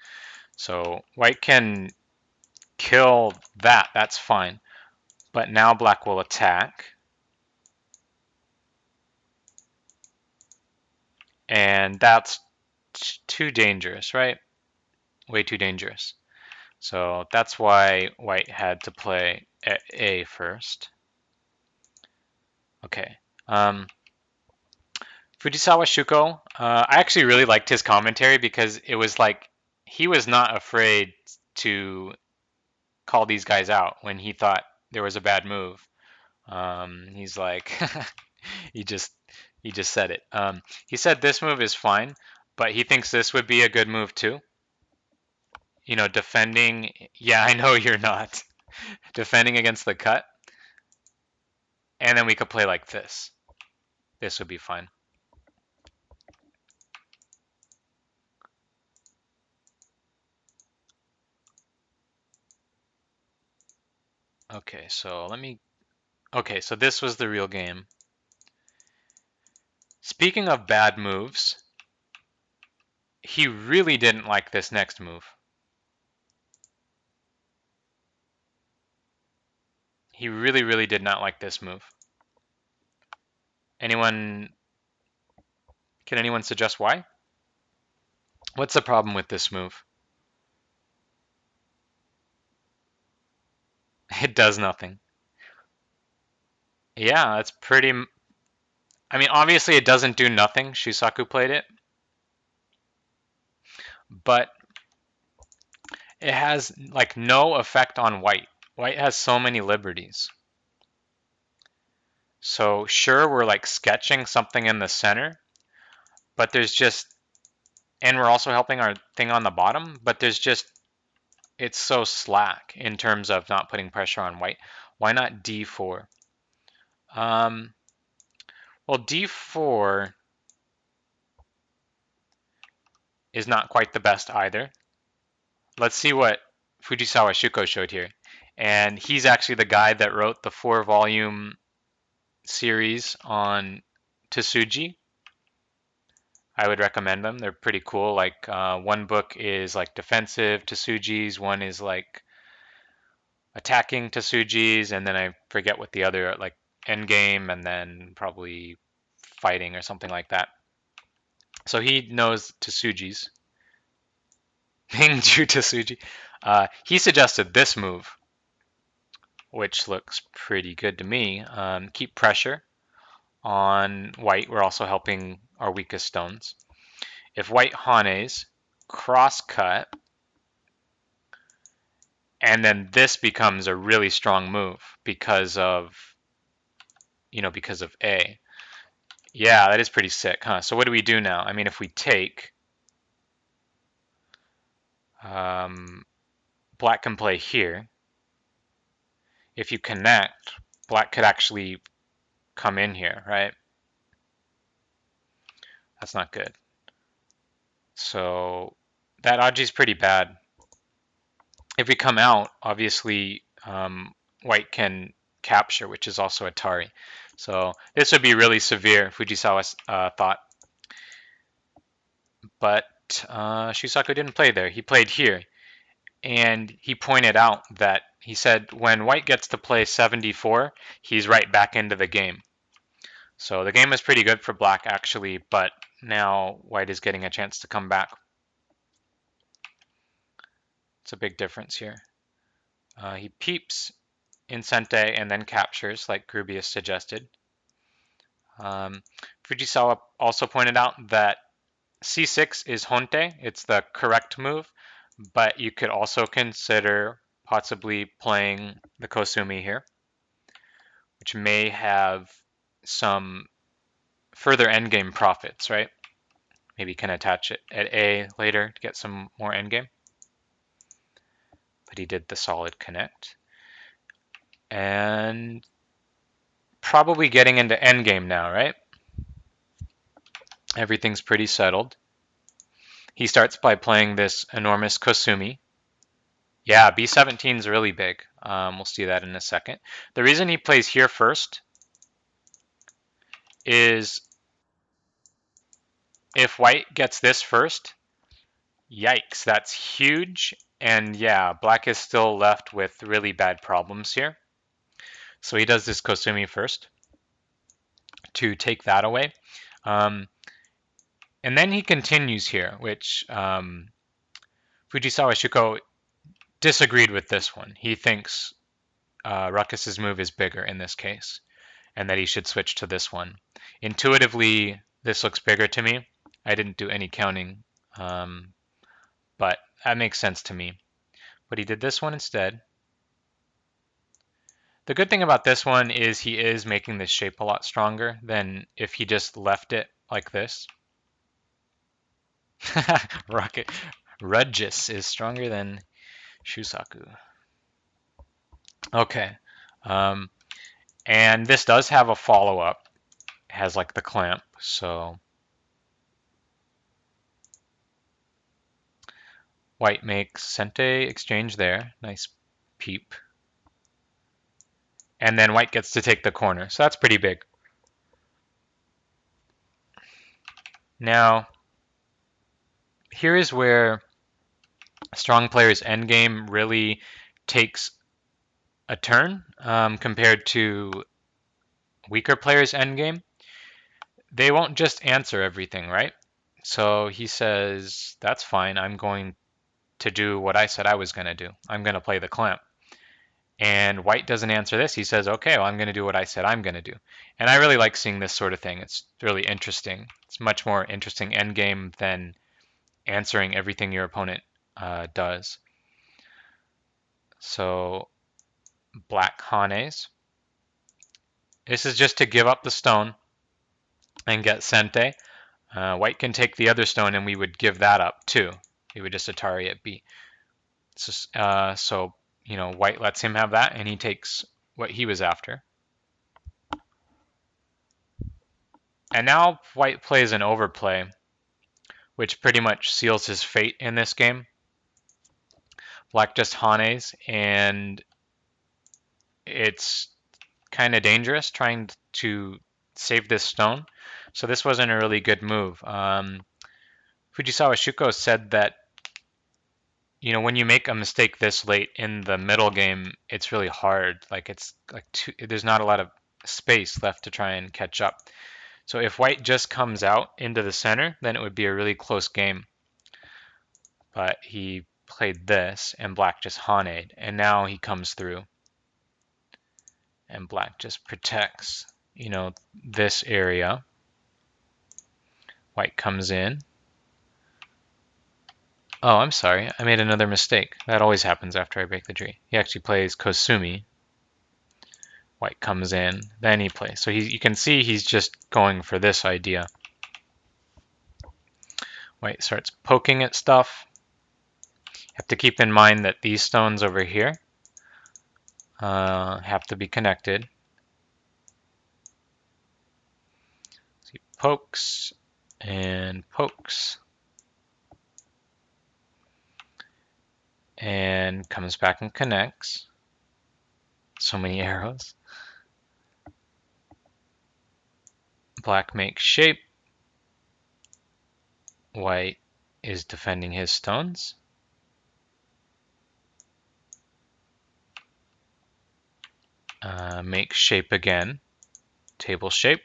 So white can kill that, that's fine. But now black will attack. And that's too dangerous, right? Way too dangerous. So that's why white had to play A first. Okay. Fujisawa Shuko, I actually really liked his commentary because it was like he was not afraid to call these guys out when he thought there was a bad move. He's like, he just he just said it. He said this move is fine, but he thinks this would be a good move too. You know, defending. Yeah, I know you're not defending against the cut, and then we could play like this. This would be fine. Okay, so let me. Okay, so this was the real game. Speaking of bad moves, he really didn't like this next move. He really, really did not like this move. Anyone, can anyone suggest why? What's the problem with this move? It does nothing. Yeah, that's pretty. I mean, obviously it doesn't do nothing. Shusaku played it, but it has like no effect on white. White has so many liberties. So sure, we're like sketching something in the center, but there's just, and we're also helping our thing on the bottom, but there's just, it's so slack in terms of not putting pressure on white. Why not d4? Um, well, d4 is not quite the best either. Let's see what Fujisawa Shuko showed here. And he's actually the guy that wrote the 4-volume series on Tsuji. I would recommend them. They're pretty cool. Like one book is like defensive Tsuji's, one is like attacking Tsuji's, and then I forget what the other like endgame, and then probably fighting or something like that. So he knows Tsuji's. Mingju Tsuji. He suggested this move, which looks pretty good to me. Keep pressure on white. We're also helping our weakest stones. If white hanes, cross cut, and then this becomes a really strong move because of, you know, because of A. Yeah, that is pretty sick, huh? So what do we do now? I mean, if we take, um, black can play here. If you connect, black could actually come in here, right? That's not good. So that Aji is pretty bad. If we come out, obviously white can capture, which is also Atari. So this would be really severe, Fujisawa thought. But Shusaku didn't play there. He played here. And he pointed out that he said when white gets to play 74, he's right back into the game. So the game is pretty good for black actually, but now white is getting a chance to come back. It's a big difference here. He peeps Incente and then captures, like Grubius suggested. Fujisawa also pointed out that c6 is honte, it's the correct move, but you could also consider possibly playing the Kosumi here, which may have some further endgame profits, right? Maybe you can attach it at A later to get some more endgame. But he did the solid connect. And probably getting into endgame now, right? Everything's pretty settled. He starts by playing this enormous Kosumi. Yeah, B17 is really big. We'll see that in a second. The reason he plays here first is if white gets this first, yikes, that's huge. And yeah, black is still left with really bad problems here. So he does this Kosumi first to take that away. Um, and then he continues here, which Fujisawa Shuko disagreed with this one. He thinks Ruckus's move is bigger in this case, and that he should switch to this one. Intuitively, this looks bigger to me. I didn't do any counting, but that makes sense to me. But he did this one instead. The good thing about this one is he is making this shape a lot stronger than if he just left it like this. Rocket Rudgis is stronger than Shusaku. Okay. Um, and this does have a follow-up. It has like the clamp, so white makes Sente exchange there. Nice peep. And then white gets to take the corner, so that's pretty big. Now, here is where strong player's endgame really takes a turn compared to weaker player's endgame. They won't just answer everything, right? So he says, that's fine, I'm going to do what I said I was going to do. I'm going to play the clamp. And white doesn't answer this. He says, okay, well, I'm going to do what I said I'm going to do. And I really like seeing this sort of thing. It's really interesting. It's much more interesting endgame than answering everything your opponent does. So black Hanes. This is just to give up the stone and get Sente. White can take the other stone and we would give that up too. We would just Atari at B. So you know, white lets him have that and he takes what he was after. And now white plays an overplay, which pretty much seals his fate in this game. Black just Hanes, and it's kind of dangerous trying to save this stone. So this wasn't a really good move. Fujisawa Shuko said that, you know, when you make a mistake this late in the middle game, it's really hard. Like it's like there's not a lot of space left to try and catch up. So if white just comes out into the center, then it would be a really close game. But he played this, and black just Haned, and now he comes through. And black just protects, you know, this area. White comes in. Oh, I'm sorry, I made another mistake. That always happens after I break the tree. He actually plays Kosumi. White comes in, then he plays. So you can see he's just going for this idea. White starts poking at stuff. You have to keep in mind that these stones over here have to be connected. So he pokes and pokes and comes back and connects. So many arrows. Black makes shape. White is defending his stones. Make shape again. Table shape.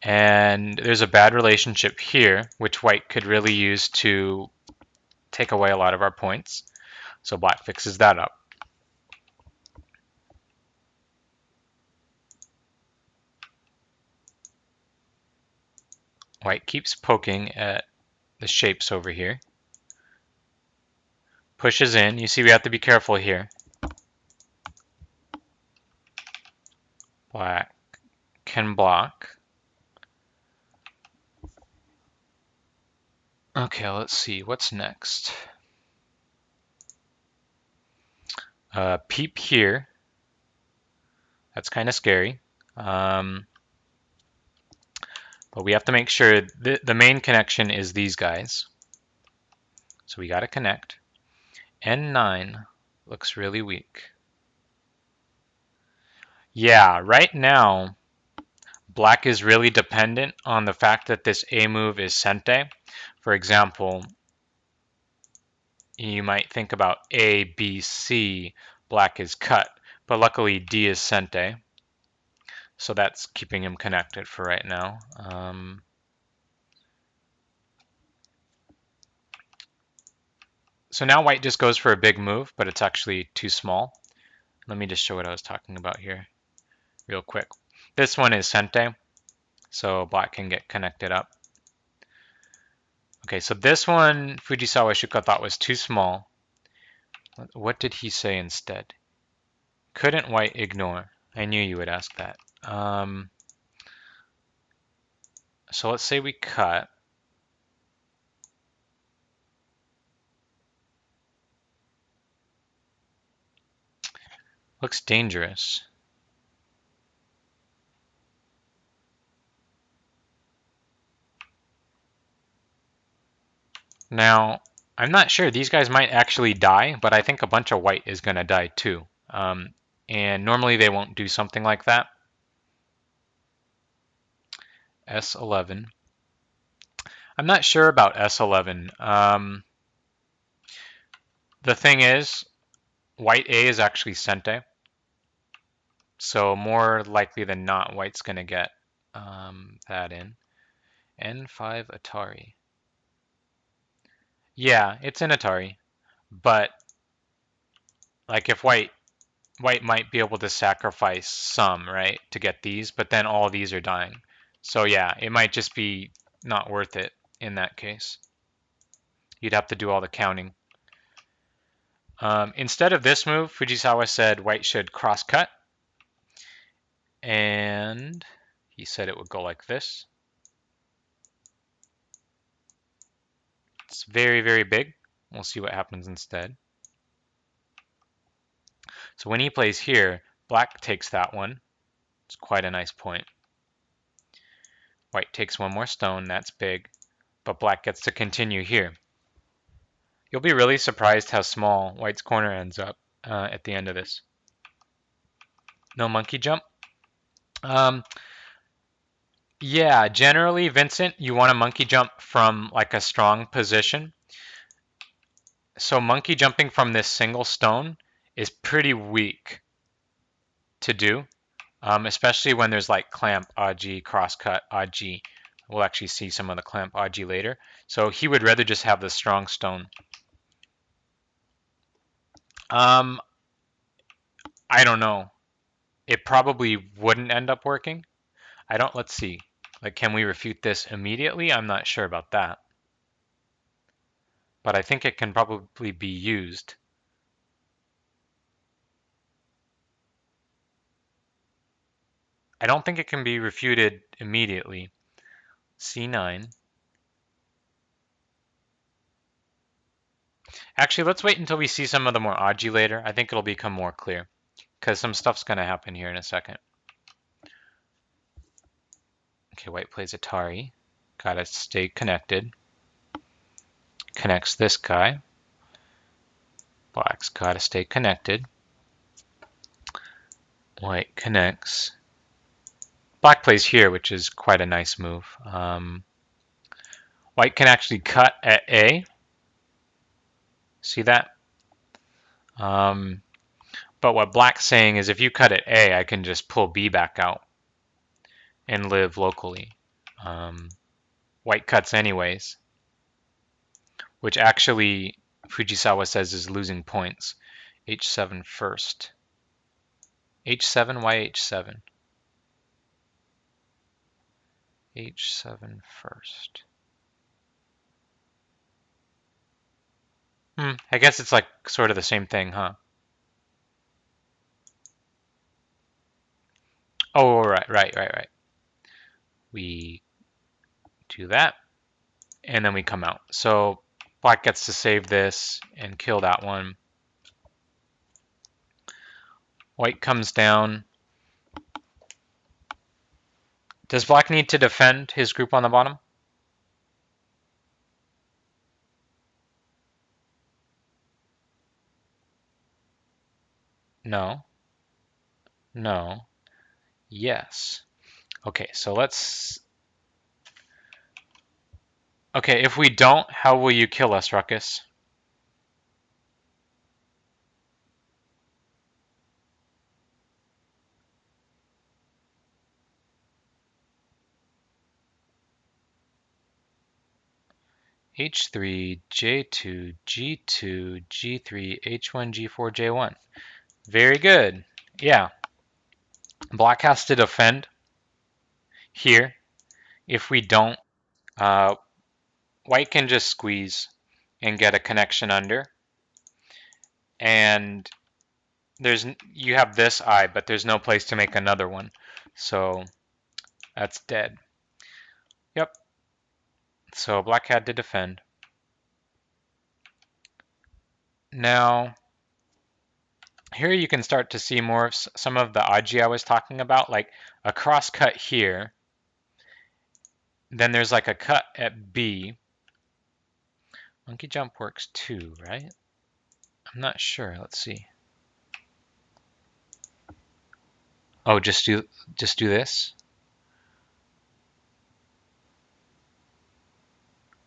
And there's a bad relationship here, which white could really use to take away a lot of our points. So black fixes that up. White keeps poking at the shapes over here. Pushes in. You see we have to be careful here. Black can block. Okay, let's see. What's next? Peep here. That's kind of scary. But we have to make sure the main connection is these guys. So we got to connect. N9 looks really weak. Yeah, right now, black is really dependent on the fact that this A move is Sente. For example, you might think about A, B, C, black is cut, but luckily D is sente, so that's keeping him connected for right now. So now white just goes for a big move, but it's actually too small. Let me just show what I was talking about here real quick. This one is sente, so black can get connected up. Okay, so this one Fujisawa Shuka thought was too small. What did he say instead? Couldn't white ignore? I knew you would ask that. So let's say we cut. Looks dangerous. Now, I'm not sure. These guys might actually die, but I think a bunch of white is going to die too. And normally they won't do something like that. S11. I'm not sure about S11. The thing is, white A is actually sente. So more likely than not, white's going to get that in. N5 Atari. Yeah, it's an Atari. But like if white might be able to sacrifice some, right, to get these, but then all these are dying. So yeah, it might just be not worth it in that case. You'd have to do all the counting. Instead of this move, Fujisawa said white should cross cut. And he said it would go like this. It's very, very big. We'll see what happens instead. So when he plays here, black takes that one. It's quite a nice point. White takes one more stone, that's big, but black gets to continue here. You'll be really surprised how small white's corner ends up at the end of this. No monkey jump? Yeah, generally, Vincent, you want to monkey jump from like a strong position. So monkey jumping from this single stone is pretty weak to do, especially when there's like clamp, aji, crosscut, aji. We'll actually see some of the clamp aji later. So he would rather just have the strong stone. I don't know. It probably wouldn't end up working. Let's see. Like, can we refute this immediately? I'm not sure about that. But I think it can probably be used. I don't think it can be refuted immediately. C9. Actually, let's wait until we see some of the more aji later. I think it'll become more clear, because some stuff's going to happen here in a second. Okay, white plays Atari. Gotta stay connected. Connects this guy. Black's gotta stay connected. White connects. Black plays here, which is quite a nice move. White can actually cut at A. See that? But what black's saying is if you cut at A, I can just pull B back out and live locally. White cuts anyways, which actually Fujisawa says is losing points. H7 first. H7, why H7? H7 first. I guess it's like sort of the same thing, huh? Oh, right. We do that, and then we come out. So black gets to save this and kill that one. White comes down. Does black need to defend his group on the bottom? No. No. Yes. Okay, so let's... Okay, if we don't, how will you kill us, Ruckus? H3, J2, G2, G3, H1, G4, J1. Very good. Yeah. Black has to defend here. If we don't, uh, white can just squeeze and get a connection under. And you have this eye, but there's no place to make another one. So that's dead. Yep. So black had to defend. Now, here you can start to see more of some of the aji I was talking about, like a cross cut here. Then there's like a cut at B. Monkey jump works too, right? I'm not sure. Let's see. Oh, just do this?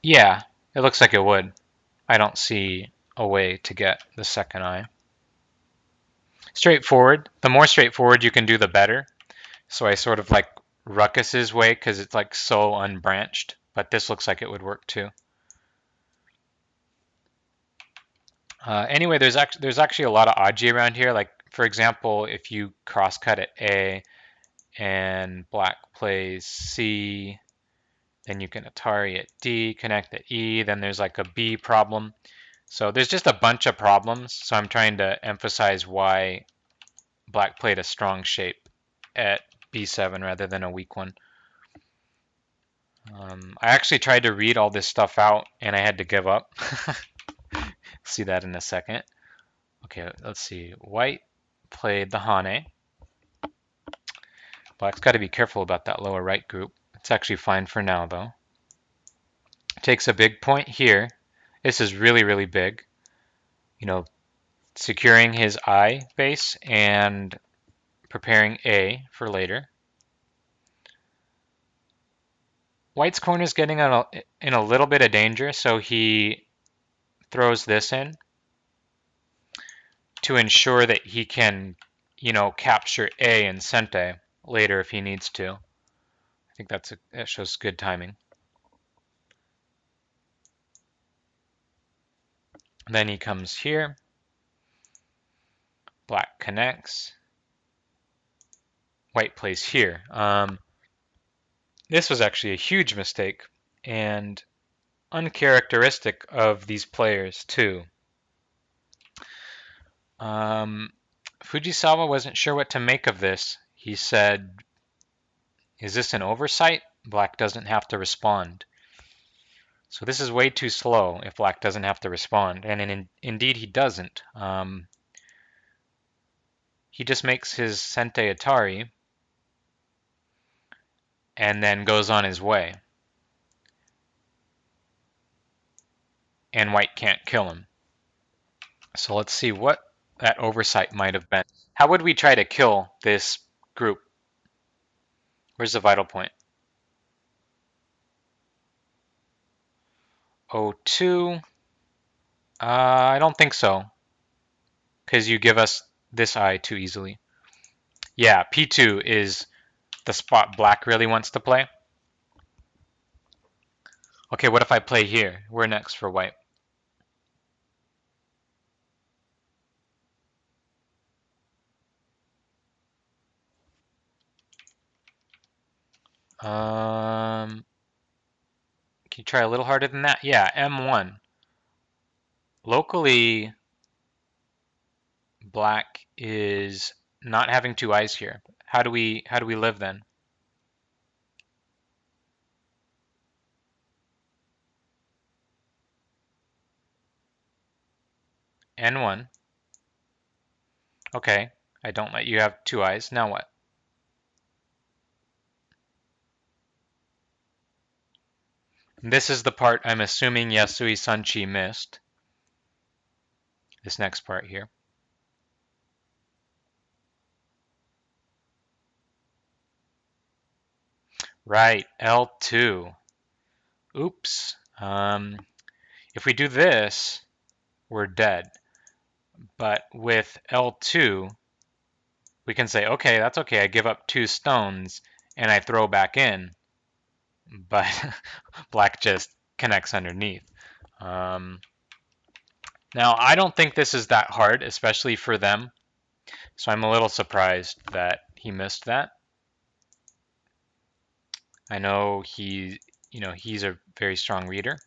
Yeah, it looks like it would. I don't see a way to get the second eye. Straightforward. The more straightforward you can do, the better. So I sort of like Ruckus's way because it's like so unbranched, but this looks like it would work too. Anyway, there's actually a lot of aji around here. Like for example, if you crosscut at A and black plays C, then you can Atari at D, connect at E. Then there's like a B problem. So there's just a bunch of problems. So I'm trying to emphasize why black played a strong shape at B7 rather than a weak one. I actually tried to read all this stuff out and I had to give up. See that in a second. Okay, let's see. White played the Hane. Black's got to be careful about that lower right group. It's actually fine for now though. Takes a big point here. This is really, really big. You know, securing his I base and preparing A for later. White's corner is getting in a little bit of danger, so he throws this in to ensure that he can, you know, capture A and Sente later if he needs to. I think that shows good timing. Then he comes here. Black connects. White plays here. This was actually a huge mistake and uncharacteristic of these players too. Fujisawa wasn't sure what to make of this. He said, "Is this an oversight? Black doesn't have to respond." So this is way too slow if black doesn't have to respond, and indeed he doesn't. He just makes his Sente Atari and then goes on his way. And white can't kill him. So let's see what that oversight might have been. How would we try to kill this group? Where's the vital point? 02. I don't think so. Because you give us this eye too easily. Yeah, P2 is the spot black really wants to play. Okay, what if I play here? We're next for white. Can you try a little harder than that? Yeah, M1. Locally, black is not having two eyes here. How do we live then? N1. Okay, I don't let you have two eyes. Now what? This is the part I'm assuming Yasui Sanchi missed. This next part here. Right, L2. Oops. If we do this, we're dead. But with L2, we can say, okay, that's okay. I give up two stones and I throw back in. But black just connects underneath. Now, I don't think this is that hard, especially for them. So I'm a little surprised that he missed that. I know he's a very strong reader.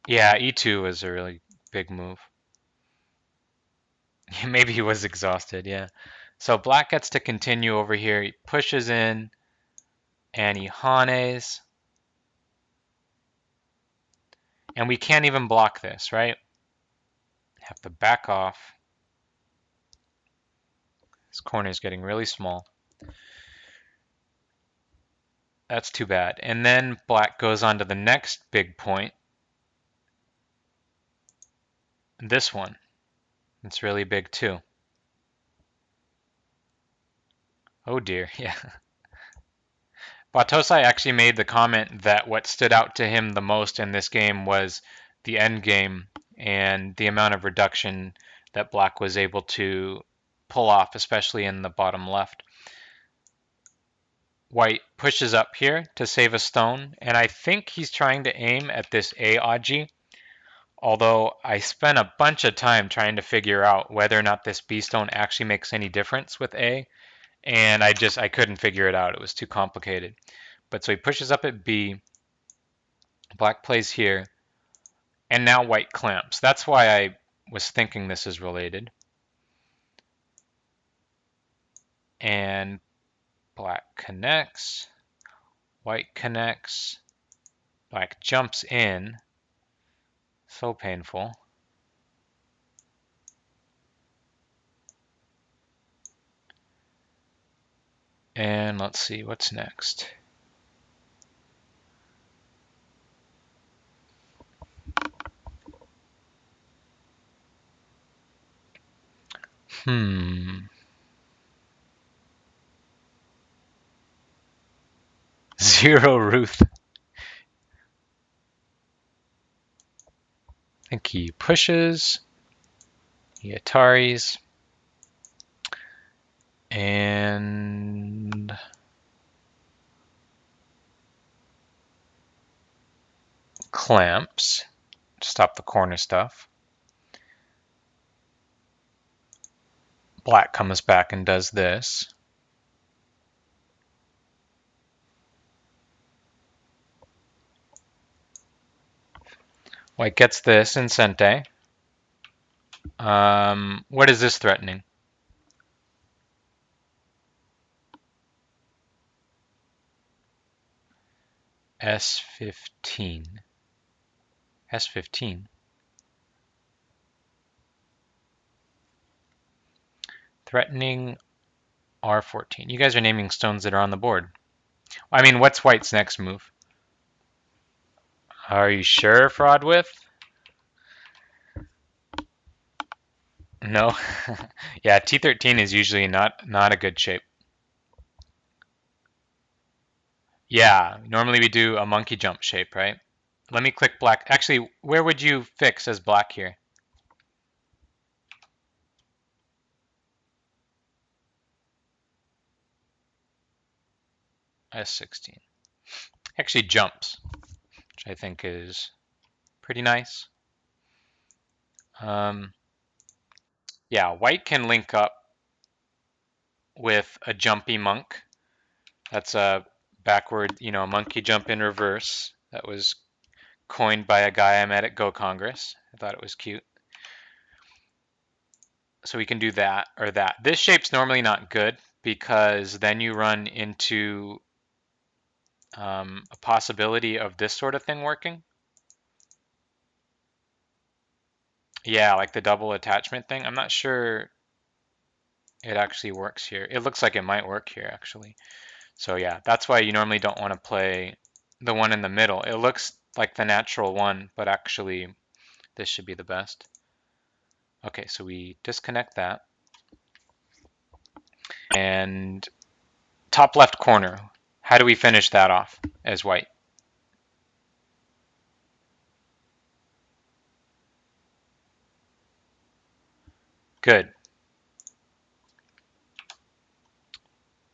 Yeah, E2 was a really big move. Maybe he was exhausted, yeah. So black gets to continue over here. He pushes in and he hanes. And we can't even block this, right? Have to back off. This corner is getting really small. That's too bad. And then black goes on to the next big point. This one. It's really big too. Oh dear, yeah. Batosai actually made the comment that what stood out to him the most in this game was the end game and the amount of reduction that black was able to pull off, especially in the bottom left. White pushes up here to save a stone, and I think he's trying to aim at this A Aji, although I spent a bunch of time trying to figure out whether or not this B stone actually makes any difference with A, and I couldn't figure it out. It was too complicated. But so he pushes up at B, black plays here, and now white clamps. That's why I was thinking this is related. And black connects, white connects, black jumps in. So painful. And let's see, what's next? Zero Ruth. I think he pushes, he Ataris, and clamps to stop the corner stuff. Black comes back and does this. White gets this in Sente. What is this threatening? S15. S15. Threatening R14. You guys are naming stones that are on the board. I mean, what's white's next move? Are you sure, Fraud With? No. Yeah, T13 is usually not a good shape. Yeah, normally we do a monkey jump shape, right? Let me click black. Actually, where would you fix as black here? S16. Actually jumps, which I think is pretty nice. Yeah, white can link up with a jumpy monk. That's a backward, monkey jump in reverse. That was coined by a guy I met at Go Congress. I thought it was cute. So we can do that or that. This shape's normally not good because then you run into a possibility of this sort of thing working. Yeah, like the double attachment thing. I'm not sure it actually works here. It looks like it might work here actually. So yeah, that's why you normally don't want to play the one in the middle. It looks like the natural one, but actually this should be the best. Okay, so we disconnect that. And top left corner, how do we finish that off as white? Good.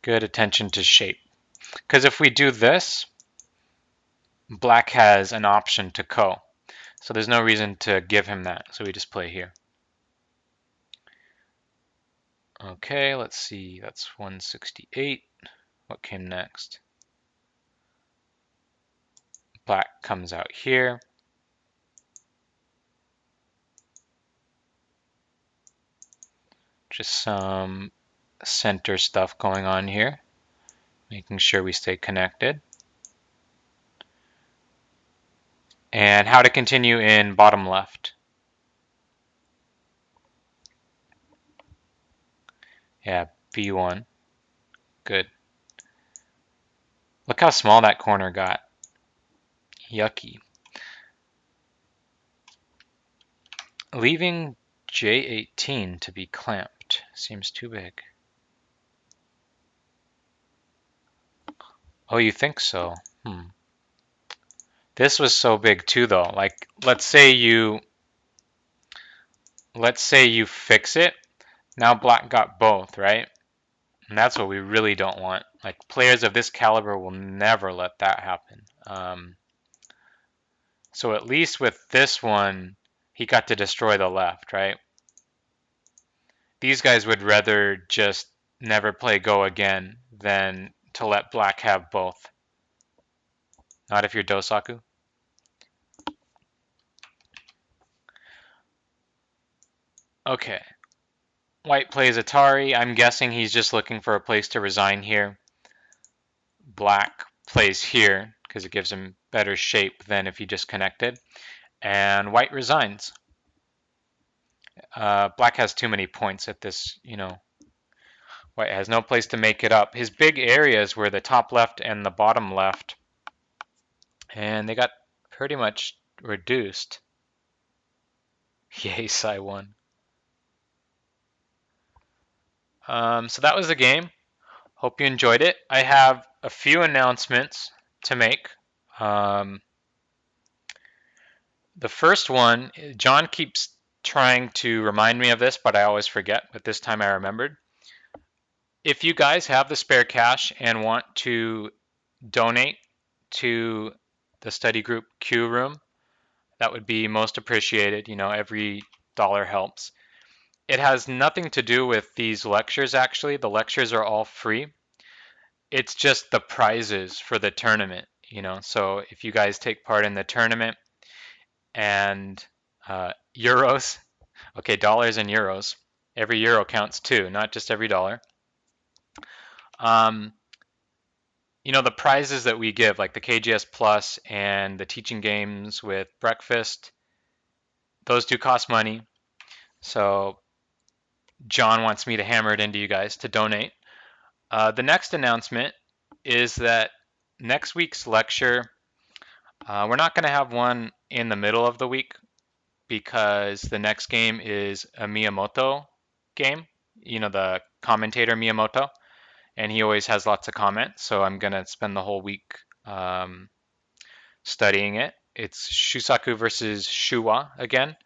Good attention to shape. Because if we do this, black has an option to ko. So there's no reason to give him that. So we just play here. Okay, let's see. That's 168. What came next? Black comes out here. Just some center stuff going on here, making sure we stay connected. And how to continue in bottom left. Yeah, B1. Good. Look how small that corner got. Yucky. Leaving J18 to be clamped seems too big. Oh, you think so? This was so big too, though. Like, let's say you fix it. Now black got both, right? And that's what we really don't want. Like, players of this caliber will never let that happen. So at least with this one, he got to destroy the left, right? These guys would rather just never play go again than to let black have both. Not if you're Dosaku. Okay. White plays Atari. I'm guessing he's just looking for a place to resign here. Black plays here because it gives him better shape than if he just connected. And white resigns. Black has too many points at this, White has no place to make it up. His big areas were the top left and the bottom left. And they got pretty much reduced. Yay, Sai won. So that was the game. Hope you enjoyed it. I have a few announcements to make. The first one, John keeps trying to remind me of this, but I always forget, but this time I remembered. If you guys have the spare cash and want to donate to the study group Q room, that would be most appreciated. Every dollar helps. It has nothing to do with these lectures, actually. The lectures are all free. It's just the prizes for the tournament, So if you guys take part in the tournament and euros, okay, dollars and euros, every euro counts too, not just every dollar. The prizes that we give, like the KGS Plus and the teaching games with breakfast, those do cost money. So John wants me to hammer it into you guys to donate. The next announcement is that next week's lecture, we're not going to have one in the middle of the week because the next game is a Miyamoto game, the commentator Miyamoto, and he always has lots of comments. So I'm going to spend the whole week studying it. It's Shusaku versus Shuwa again.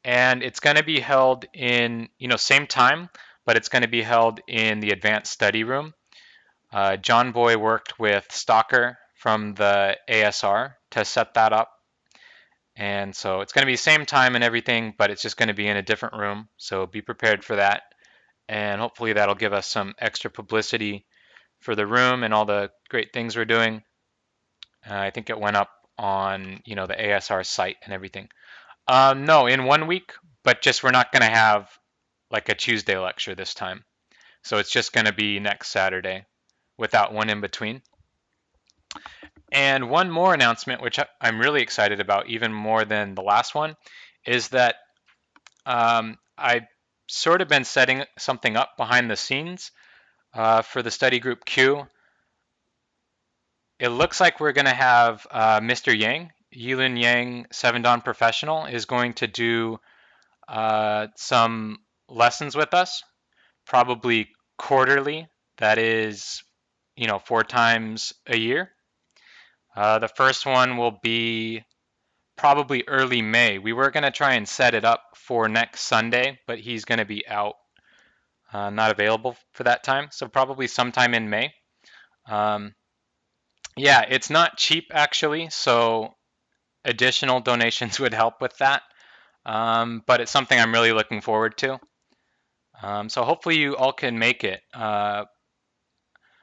And it's going to be held in, same time, but it's going to be held in the advanced study room. John Boy worked with Stalker from the ASR to set that up. And so it's going to be the same time and everything, but it's just going to be in a different room. So be prepared for that. And hopefully that'll give us some extra publicity for the room and all the great things we're doing. I think it went up on, the ASR site and everything. No, in 1 week, but just we're not going to have like a Tuesday lecture this time. So it's just going to be next Saturday without one in between. And one more announcement, which I'm really excited about, even more than the last one, is that I've sort of been setting something up behind the scenes for the study group Q. It looks like we're going to have Mr. Yang, Yilin Yang, 7 Dawn Professional, is going to do some lessons with us, probably quarterly. That is, 4 times a year. The first one will be probably early May. We were going to try and set it up for next Sunday, but he's going to be out, not available for that time. So probably sometime in May. Yeah, it's not cheap actually, so additional donations would help with that. But it's something I'm really looking forward to. So hopefully you all can make it.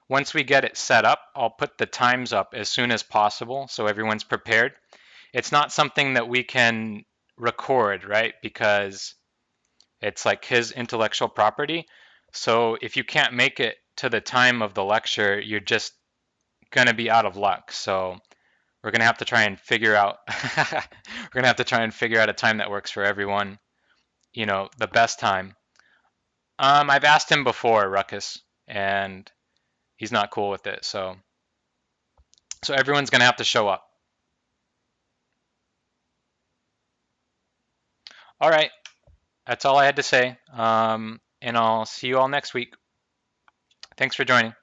Once we get it set up, I'll put the times up as soon as possible so everyone's prepared. It's not something that we can record, right? Because it's like his intellectual property. So if you can't make it to the time of the lecture, you're just going to be out of luck. So we're going to have to try and figure out we're going to have to try and figure out a time that works for everyone, the best time. I've asked him before, Ruckus, and he's not cool with it. So everyone's going to have to show up. All right. That's all I had to say. And I'll see you all next week. Thanks for joining.